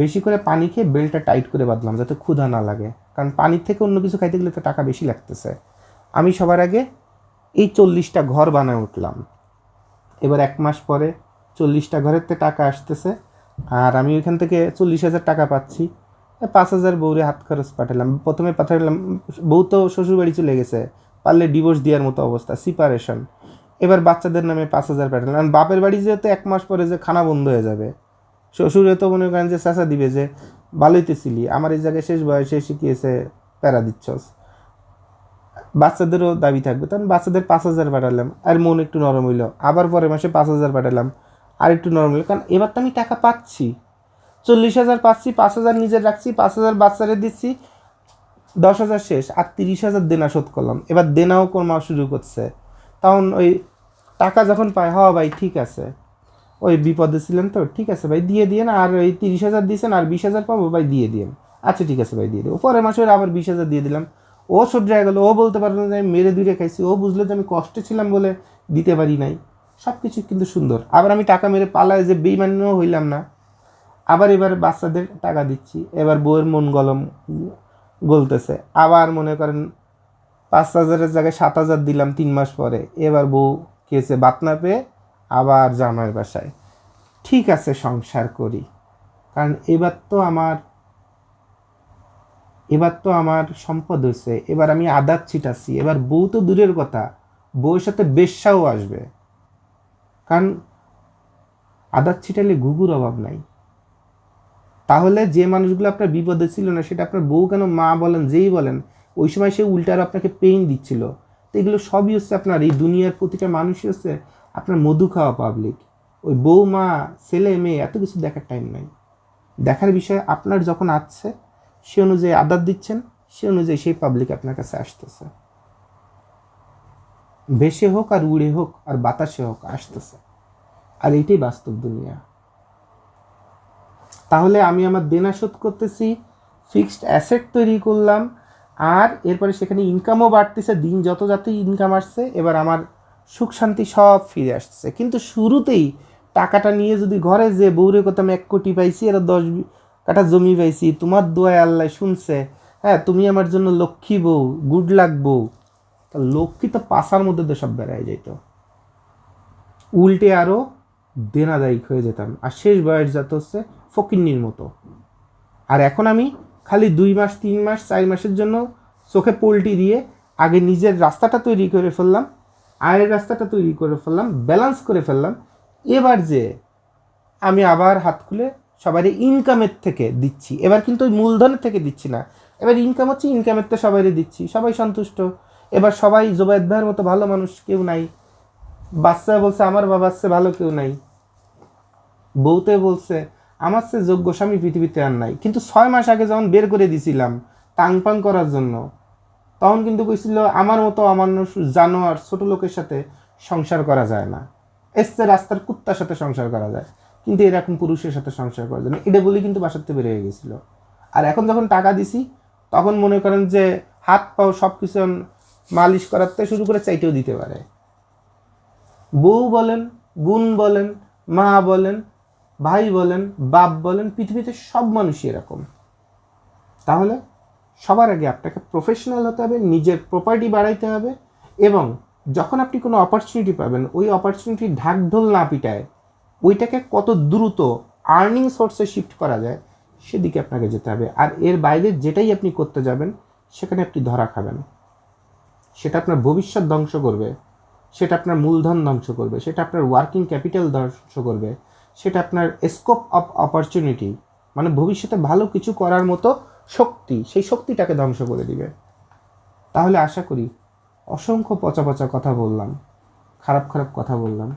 বেশি করে পানি খেয়ে বেলটা টাইট করে বাঁধলাম যাতে ক্ষুধা না লাগে, কারণ পানির থেকে অন্য কিছু খাইতে গেলে তো টাকা বেশি লাগতেছে। আমি সবার আগে এই 40টা ঘর বানায় উঠলাম। এবার 1 মাস পরে 40টা ঘরের থেকে টাকা আসতেছে, আর আমি ওইখান থেকে 40,000 টাকা পাচ্ছি। 5,000 বউরে হাত খরচ পাঠালাম, প্রথমে পাঠালাম, বউ তো শ্বশুরবাড়ি চলে গেছে, পারলে ডিভোর্স দেওয়ার মতো অবস্থা, সিপারেশন। এবার বাচ্চাদের নামে 5,000 পাঠালাম, বাপের বাড়ি যেহেতু 1 মাস পরে যে খানা বন্ধ হয়ে যাবে, শ্বশুরে তো মনে করেন যে চেঁচা দিবে যে ভালোইতেছিলি, আমার এই জায়গায় শেষ বয়সে শিখিয়েছে প্যারা দিচ্ছস, বাচ্চাদেরও দাবি থাকবে, তখন বাচ্চাদের 5,000 পাঠালাম, আর মন একটু নরম হইলো, আবার পরের মাসে 5,000 পাঠালাম, আর একটু নরম হইলো, কারণ এবার তো আমি টাকা পাচ্ছি, 40,000 পাচ্ছি, 5,000 নিজের রাখছি, 5,000 বাচ্চারে দিচ্ছি, 10,000 শেষ, আর 30,000 দেনা শোধ করলাম। এবার দেনাও কমা শুরু করছে, তখন ওই টাকা যখন পায়, হ ভাই ঠিক আছে, ওই বিপদে ছিলেন তো, ঠিক আছে ভাই দিয়ে দিয়েন, আর ওই 30,000 দিয়েছেন আর 20,000 পাবো ভাই দিয়ে দিয়েন, আচ্ছা ঠিক আছে ভাই দিয়ে দেবো। পরের মাসে আবার 20,000 দিয়ে দিলাম, ও সহ্য গেল, ও বলতে পারলো না যে আমি মেরে দূরে খাইছি, ও বুঝলো যে আমি কষ্টে ছিলাম বলে দিতে পারি নাই। সব কিছু কিন্তু সুন্দর। আবার আমি টাকা মেরে পালায় যে বেইমানও হইলাম না, আবার এবার বাচ্চাদের টাকা দিচ্ছি, এবার বউয়ের মন গলতেছে, আবার মনে করেন 5,000-এর জায়গায় 7,000 দিলাম 3 মাস পরে, এবার বউ খেয়েছে বাত না পেয়ে আবার জামাইয়ের বাসায়, ঠিক আছে সংসার করি, কারণ এবার তো আমার সম্পদ হয়েছে, এবার আমি আদাত ছিটাচ্ছি, এবার বউ তো দূরের কথা, বউয়ের সাথে বেশ্যাও আসবে, কারণ আদাত ছিটালে ঘুঘুর অভাব নাই। তাহলে যে মানুষগুলো আপনার বিপদে ছিল না, সেটা আপনার বউ কেন মা বলেন যেই বলেন, ওই সময় সে উল্টার আপনাকে পেইন দিচ্ছিল। তো এগুলো সবই হচ্ছে আপনার এই দুনিয়ার প্রতিটা মানুষই হচ্ছে আপনার মধু খাওয়া পাবলিক। ওই বউ মা ছেলে মেয়ে এত কিছু দেখার টাইম নাই, দেখার বিষয় আপনার যখন আসছে সে অনুযায়ী আদার দিচ্ছেন, সে অনুযায়ী সেই পাবলিক আপনার কাছে আসতেছে, ভেসে হোক আর উড়ে হোক আর বাতাসে হোক আসতেছে। আর এইটাই বাস্তব দুনিয়া। তাহলে আমি আমার দেনা শোধ করতেছি, ফিক্সড অ্যাসেট তৈরি করলাম, আর এরপরে সেখানে ইনকামও বাড়তেছে, দিন যত যতই ইনকাম আসছে, এবার আমার সুখ শান্তি সব ফিরে আসছে। কিন্তু শুরুতেই টাকাটা নিয়ে যদি ঘরে যে বউরে করতাম 1 কোটি পাইছি, এরা 10 কাঠা জমি পাইছি, তোমার দোয়ায় আল্লাহ শুনছে, হ্যাঁ তুমি আমার জন্য লক্ষ্মী বউ, গুড লাক বউ, তা লক্ষ্মী তো পাশার মধ্যে দিয়ে সব বেড়ায় যেত, উল্টে আরও দেনাদায়িক হয়ে যেতাম, আর শেষ বয়স যত হচ্ছে ফকিন্নির মতো। আর এখন আমি খালি 2 মাস 3 মাস 4 মাসের জন্য চোখে পোল্টি দিয়ে আগে নিজের রাস্তাটা তৈরি করে ফেললাম, আয়ের রাস্তাটা তৈরি করে ফেললাম, ব্যালেন্স করে ফেললাম। এবার যে আমি আবার হাত খুলে সবারই ইনকামের থেকে দিচ্ছি, এবার কিন্তু ওই মূলধনের থেকে দিচ্ছি না, এবার ইনকাম হচ্ছে, ইনকামের তো সবাইরে দিচ্ছি, সবাই সন্তুষ্ট। এবার সবাই জোবায়েদ ভাইয়ের মতো ভালো মানুষ কেউ নাই, বাচ্চা বলছে আমার বাবার চেয়ে ভালো কেউ নাই, বউতে বলছে আমার চেয়ে যোগ্য স্বামী পৃথিবীতে আর নাই। কিন্তু 6 মাস আগে যখন বের করে দিছিলাম টাং পাং করার জন্য, তখন কিন্তু কইছিল আমার মতো অমান্য জানোয়ার ছোট লোকের সাথে সংসার করা যায় না, এসছে রাস্তার কুত্তার সাথে সংসার করা যায়, কিন্তু এরকম পুরুষের সাথে সংসার করা যায় না, এটা বলেই কিন্তু বাসাতে বের হয়ে গেছিল। আর এখন যখন টাকা দিছি তখন মনে করেন যে হাত পাও সব কিছু মালিশ করাতে শুরু করে চাইতেও দিতে পারে। বউ বলেন, বোন বলেন, মা বলেন, ভাই বলেন, বাপ বলেন, পৃথিবীতে সব মানুষই এরকম। তাহলে সবার আগে আপনাকে প্রফেশনাল হতে হবে, নিজের প্রপার্টি বাড়াইতে হবে, এবং যখন আপনি কোনো অপরচুনিটি পাবেন ওই অপরচুনিটি ঢাকঢোল না পিটায় ওইটাকে কত দ্রুত আর্নিং সোর্সে শিফট করা যায় সেদিকে আপনাকে যেতে হবে। আর এর বাইরে যেটাই আপনি করতে যাবেন সেখানে আপনি ধরা খাবেন। সেটা আপনার ভবিষ্যৎ ধ্বংস করবে, সেটা আপনার মূলধন ধ্বংস করবে, সেটা আপনার ওয়ার্কিং ক্যাপিটাল ধ্বংস করবে, সেটা আপনার স্কোপ অফ অপরচুনিটি মানে ভবিষ্যতে ভালো কিছু করার মতো শক্তি, সেই শক্তিটাকে ধ্বংস করে দিবে। তাহলে আশা করি অসংখ্য পচা পচা কথা বললাম, খারাপ খারাপ কথা বললাম,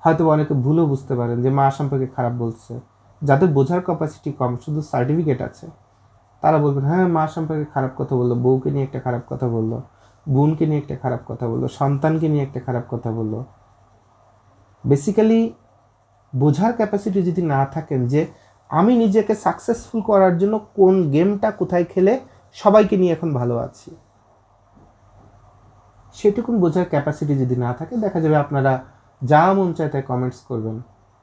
হয়তো অনেকে ভুলও বুঝতে পারেন যে মা সম্পর্কে খারাপ বলছে। যাদের বোঝার ক্যাপাসিটি কম, শুধু সার্টিফিকেট আছে, তারা বলবেন হ্যাঁ মা সম্পর্কে খারাপ কথা বললো, বউকে নিয়ে একটা খারাপ কথা বললো, বোনকে নিয়ে একটা খারাপ কথা বললো, সন্তানকে নিয়ে একটা খারাপ কথা বললো। বেসিক্যালি বোঝার ক্যাপাসিটি যদি না থাকেন যে আমি নিজেকে সাকসেসফুল করার জন্য কোন গেমটা কোথায় খেলে সবাইকে নিয়ে এখন ভালো আছি, সেটুকুন বোঝার ক্যাপাসিটি যদি না থাকে দেখা যাবে আপনারা যা মন চায় তাই কমেন্টস করবেন।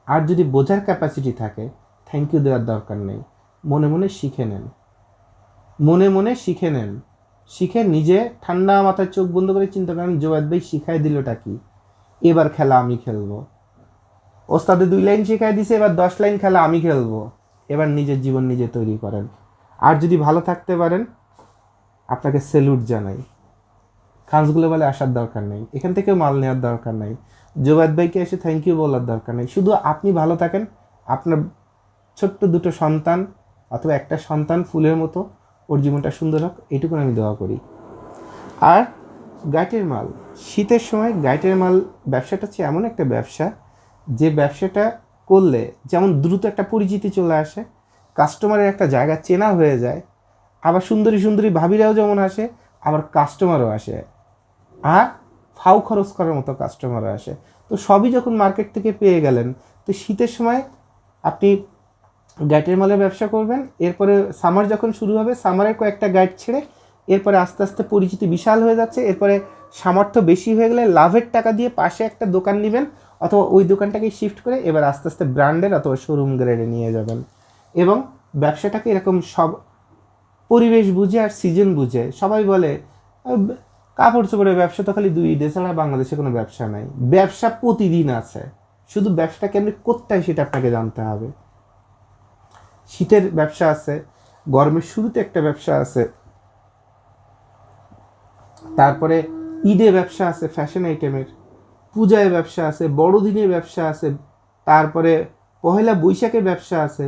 আর যদি বোঝার ক্যাপাসিটি থাকে থ্যাংক ইউ দেওয়ার দরকার নেই, মনে মনে শিখে নেন, মনে মনে শিখে নেন, শিখে নিজে ঠান্ডা মাথায় চোখ বন্ধ করে চিন্তা করেন জোয়াদ ভাই শিখাই দিলটা কি, এবার খেলা আমি খেলবো। ওস্তাদে 2 লাইন শিখাই দিছে, এবার 10 লাইন খেলা আমি খেলবো। এবার নিজের জীবন নিজে তৈরি করেন। আর যদি ভালো থাকতে পারেন আপনাকে স্যালুট জানাই। খানসগুলো বলে আসার দরকার নেই, এখান থেকে মাল নেওয়ার দরকার নেই, জোবাদ ভাইকে এসে থ্যাংক ইউ বলার দরকার নেই। শুধু আপনি ভালো থাকেন, আপনার ছোট্ট 2টো সন্তান অথবা একটা সন্তান ফুলের মতো ওর জীবনটা সুন্দর হোক, এইটুকুন আমি দোয়া করি। আর গাইটের মাল, শীতের সময় গাইটের মাল ব্যবসাটা হচ্ছে এমন একটা ব্যবসা যে ব্যবসাটা করলে যেমন দ্রুত একটা পরিচিতি চলে আসে, কাস্টমারের একটা জায়গা চেনা হয়ে যায়, আবার সুন্দরী সুন্দরী ভাবিরাও যেমন আসে, আবার কাস্টমারও আসে, আর ফাও খরচ করার মতো কাস্টমারও আসে। তো সবই যখন মার্কেট থেকে পেয়ে গেলেন, তো শীতের সময় আপনি গাইটের মালের ব্যবসা করবেন। এরপরে সামার যখন শুরু হবে, সামারের কয়েকটা গাইড ছেড়ে এরপরে আস্তে আস্তে পরিচিতি বিশাল হয়ে যাচ্ছে। এরপরে সামর্থ্য বেশি হয়ে গেলে লাভের টাকা দিয়ে পাশে একটা দোকান নেবেন, অথবা ওই দোকানটাকে শিফট করে এবার আস্তে আস্তে ব্র্যান্ডের অথবা শোরুম গ্রেডে নিয়ে যাবেন। এবং ব্যবসাটাকে এরকম সব পরিবেশ বুঝে আর সিজন বুঝে, সবাই বলে কাপড় চোপড়ের ব্যবসা তো খালি 2 ঈদে ছাড়া বাংলাদেশে কোনো ব্যবসা নাই। ব্যবসা প্রতিদিন আছে, শুধু ব্যবসাটা কেমনি করতে হয় সেটা আপনাকে জানতে হবে। শীতের ব্যবসা আছে, গরমের শুরুতে একটা ব্যবসা আছে, তারপরে ঈদে ব্যবসা আছে ফ্যাশন আইটেমের, পূজায় ব্যবসা আছে, বড়দিনের ব্যবসা আছে, তারপরে পহেলা বৈশাখে ব্যবসা আছে।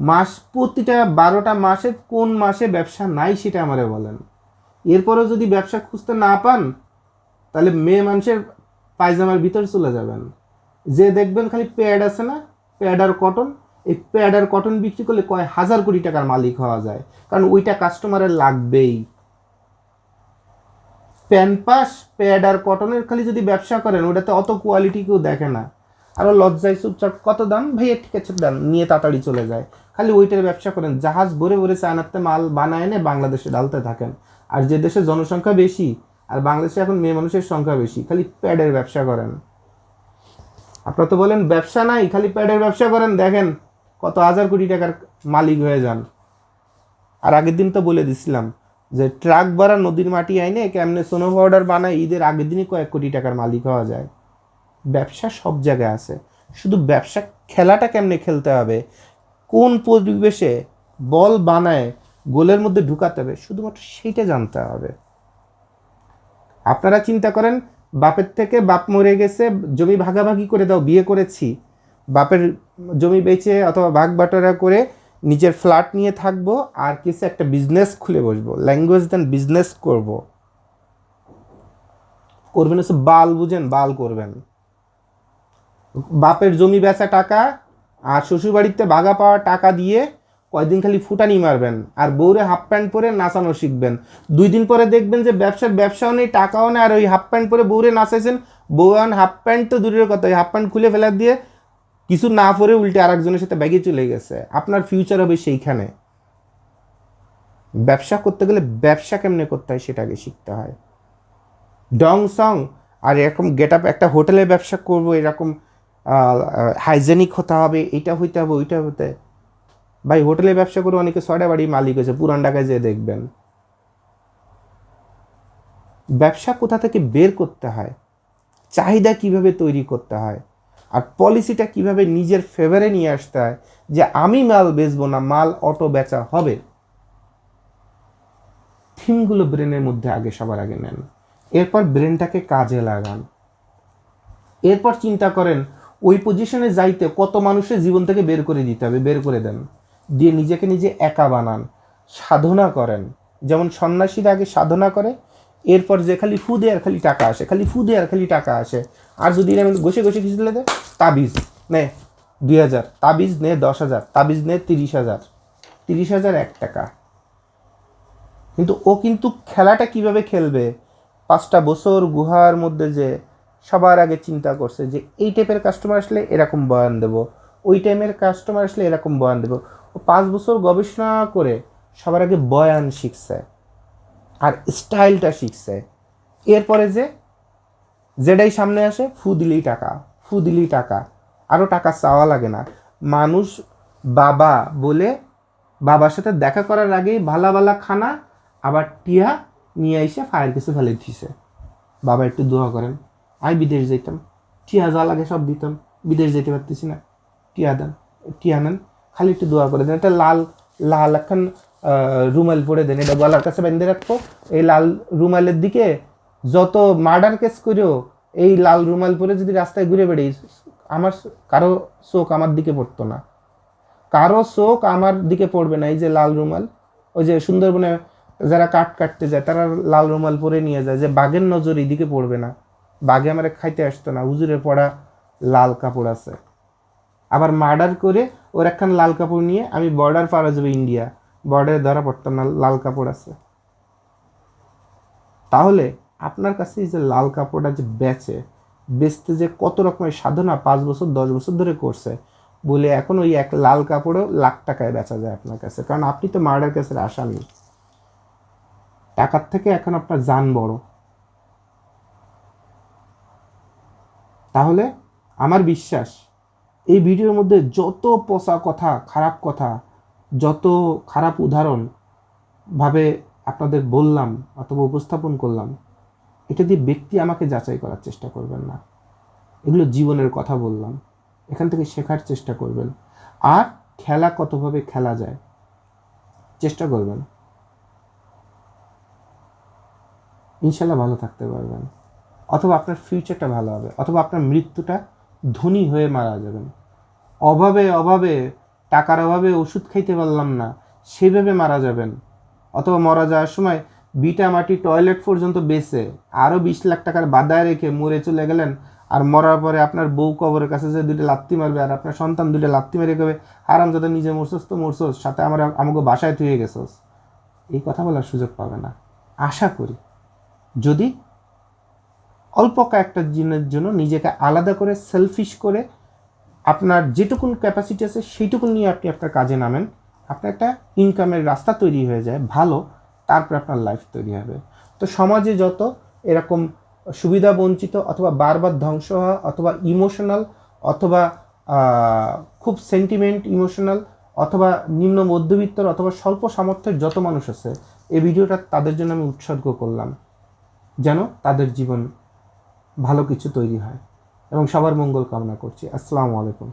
মাস প্রতিটা 12টা মাসে কোন মাসে ব্যবসা নাই সেটা আমারে বলেন। এরপরেও যদি ব্যবসা খুঁজতে না পান তাহলে মেয়ে মানুষের পায়জামার ভিতর চলে যাবেন, যে দেখবেন খালি প্যাড আছে না, প্যাড আর কটন, এই প্যাড আর কটন বিক্রি করলে কয় হাজার কোটি টাকার মালিক হওয়া যায়, কারণ ওইটা কাস্টমারের লাগবেই। প্যানপাস প্যাড আর কটনের খালি যদি ব্যবসা করেন ওটাতে অত কোয়ালিটি কেউ দেখে না, আরও লজ্জায় চুপচাপ কত দাম ভাইয়া ঠিক আছে দাম নিয়ে তাড়াতাড়ি চলে যায়। খালি ওইটার ব্যবসা করেন, জাহাজ ভরে ভরে চায়নাতে মাল বানায় এনে বাংলাদেশে ঢালতে থাকেন। আর যে দেশে জনসংখ্যা বেশি, আর বাংলাদেশে এখন মেয়ে মানুষের সংখ্যা বেশি, খালি প্যাডের ব্যবসা করেন। আপনারা তো বলেন ব্যবসা নাই, খালি প্যাডের ব্যবসা করেন, দেখেন কত হাজার কোটি টাকার মালিক হয়ে যান। আর আগের দিন তো বলে দিছিলাম যে ট্রাক ভরা নদীর মাটি আইনে কেমনে সোনো পাউডার বানায় ঈদের আগের দিনই কয়েক কোটি টাকার মালিক হওয়া যায়। ব্যবসা সব জায়গায় আছে, শুধু ব্যবসা খেলাটা কেমনে খেলতে হবে, কোন পরিবেশে বল বানায় গোলের মধ্যে ঢুকাতে হবে, শুধুমাত্র সেইটা জানতে হবে। আপনারা চিন্তা করেন বাপের থেকে বাপ মরে গেছে, জমি ভাগাভাগি করে দাও, বিয়ে করেছি, বাপের জমি বেচে অথবা ভাগ বাটোয়ারা করে নিজের ফ্ল্যাট নিয়ে থাকবো, আর কিছু একটা বিজনেস খুলে বসবো, ল্যাঙ্গুয়েজ দেন বিজনেস করবেন হচ্ছে বাল, বুঝেন, বাল করবেন। বাপের জমি বেচা টাকা আর শ্বশুরবাড়িতে ভাগা পাওয়া টাকা দিয়ে কয়দিন খালি ফুটানি মারবেন, আর বউরে হাফ প্যান্ট পরে নাচানো শিখবেন। 2 দিন পরে দেখবেন যে ব্যবসাও নেই, টাকাও নেই, আর ওই হাফ প্যান্ট পরে বউরে নাচাইছেন, বউ এখন হাফ প্যান্ট তো দূরের কথা, ওই হাফ প্যান্ট খুলে ফেলা দিয়ে কিছু না পরে উল্টে আরেকজনের সাথে ব্যাগে চলে গেছে। আপনার ফিউচার হবে সেইখানে। ব্যবসা করতে গেলে ব্যবসা কেমনে করতে হয় সেটা আগে শিখতে হয়। ডং সং আর এরকম গেট আপ, একটা হোটেলে ব্যবসা করবো এরকম হাইজেনিক হতে হবে, এটা হইতে হবে, ওইটা হতে। ভাই হোটেলে ব্যবসা করে অনেকে 6টা বাড়ির মালিক হয়েছে, পুরান ঢাকায় যেয়ে দেখবেন। ব্যবসা কোথা থেকে বের করতে হয়, চাহিদা কিভাবে তৈরি করতে হয়, আর পলিসিটা কিভাবে নিজের ফেভারে নিয়ে আসতে হয় যে আমি মাল বেচবো না, মাল অটো বেচা হবে। থিমগুলো ব্রেনের মধ্যে আগে সবার আগে নেন, এরপর ব্রেনটাকে কাজে লাগান, এরপর চিন্তা করেন ওই পজিশনে যাইতে কত মানুষের জীবন থেকে বের করে দিতে হবে, বের করে দেন, দিয়ে নিজেকে নিজে একা বানান, সাধনা করেন। যেমন সন্ন্যাসীরা আগে সাধনা করে, এরপর যে খালি ফু দেয় আর খালি টাকা আসে, খালি ফু দেয় আর খালি টাকা আসে। আর যদি আমি ঘষে ঘষে কিছু দিলে দেয়, তাবিজ নে 2000, তাবিজ নে 10,000, তাবিজ নে 30,000, 30,000 1 টাকা। কিন্তু ও কিন্তু খেলাটা কিভাবে খেলবে, 5টা বছর গুহার মধ্যে যে সবার আগে চিন্তা করছে যে এই টাইপের কাস্টমার আসলে এরকম বয়ান দেব, ওই টাইমের কাস্টমার আসলে এরকম বয়ান দেব। ও 5 বছর গবেষণা করে সবার আগে বয়ান শিখছে আর স্টাইলটা শিখছে। এরপরে যে যেটাই সামনে আসে ফু দিলেই টাকা, ফু দিলেই টাকা, আরও টাকা চাওয়া লাগে না। মানুষ বাবা বলে বাবার সাথে দেখা করার আগেই ভালা ভালা খানা আবার টিয়া নিয়ে এসে ফায়ার কিছু ফেলে দিছে। বাবা একটু দোয়া করেন, আমি বিদেশ যেতাম, টিয়া যা লাগে সব দিতাম, বিদেশ যেতে পারতেছি না, টিয়া দেন, টিয়া নেন, খালি একটু দোয়া করে দেন। একটা লাল লাল একখান রুমাল পরে দেন, এটা গলার কাছে বেঁধে রাখবো। এই লাল রুমালের দিকে যত মার্ডার কেস করেও এই লাল রুমাল পরে যদি রাস্তায় ঘুরে বেড়াই, আমার কারো চোখ আমার দিকে পড়তো না, কারো চোখ আমার দিকে পড়বে না। এই যে লাল রুমাল, ওই যে সুন্দরবনে যারা কাটতে যায় তারা লাল রুমাল পরে নিয়ে যায়, যে বাঘের নজর এইদিকে পড়বে না, বাঘে আমার খাইতে আসতো না, হুজুরে পড়া লাল কাপড় আছে। আবার মার্ডার করে ওর একখান লাল কাপড় নিয়ে আমি বর্ডার পার হয়ে যাবো, ইন্ডিয়া বর্ডারে ধরা পড়তাম না, লাল কাপড় আছে। তাহলে আপনার কাছে এই যে লাল কাপড়টা যে বেচতে যে কত রকমের সাধনা 5 বছর 10 বছর ধরে করছে, বলে এখন ওই এক লাল কাপড়ও লাখ টাকায় বেচা যায় আপনার কাছে, কারণ আপনি তো মার্ডার কেসের আসামি। টাকার থেকে এখন আপনার জান বড়। তাহলে আমার বিশ্বাস এই ভিডিওর মধ্যে যত পচা কথা, খারাপ কথা, যত খারাপ উদাহরণ ভাবে আপনাদের বললাম অথবা উপস্থাপন করলাম, এটা দিয়ে ব্যক্তি আমাকে যাচাই করার চেষ্টা করবেন না। এগুলো জীবনের কথা বললাম, এখান থেকে শেখার চেষ্টা করবেন। আর খেলা কতভাবে খেলা যায় চেষ্টা করবেন, ইনশাল্লাহ ভালো থাকতে পারবেন, অথবা আপনার ফিউচারটা ভালো হবে, অথবা আপনার মৃত্যুটা ধনী হয়ে মারা যাবেন। অভাবে টাকার অভাবে ওষুধ খাইতে পারলাম না সেভাবে মারা যাবেন, অথবা মারা যাওয়ার সময় বিটা মাটি টয়লেট পর্যন্ত বেচে আরও 20 লাখ টাকার বাদায় রেখে মরে চলে গেলেন। আর মরার পরে আপনার বউ কবরের কাছে যে 2টা লাত্তি মারবে, আর আপনার সন্তান 2টা লাত্তি মেরে কবে, আরাম যাতে নিজে মরছস তো মরছস, সাথে আমাকে বাসায় থুয়ে গেছস, এই কথা বলার সুযোগ পাবে না। আশা করি যদি অল্প কয়েকটা দিনের জন্য নিজেকে আলাদা করে সেলফিশ করে আপনার যেটুকুন ক্যাপাসিটি আছে সেইটুকুন নিয়ে আপনি আপনার কাজে নামেন, আপনার একটা ইনকামের রাস্তা তৈরি হয়ে যায় ভালো, তারপর আপনার লাইফ তৈরি হবে। তো সমাজে যত এরকম সুবিধা বঞ্চিত অথবা বারবার ধ্বংস হওয়া অথবা ইমোশনাল অথবা খুব সেন্টিমেন্ট ইমোশনাল অথবা নিম্ন মধ্যবিত্তর অথবা স্বল্প সামর্থ্যের যত মানুষ আছে, এই ভিডিওটা তাদের জন্য আমি উৎসর্গ করলাম, যেন তাদের জীবন ভালো কিছু তৈরি হয়, এবং সবার মঙ্গল কামনা করছি। আসসালামু আলাইকুম।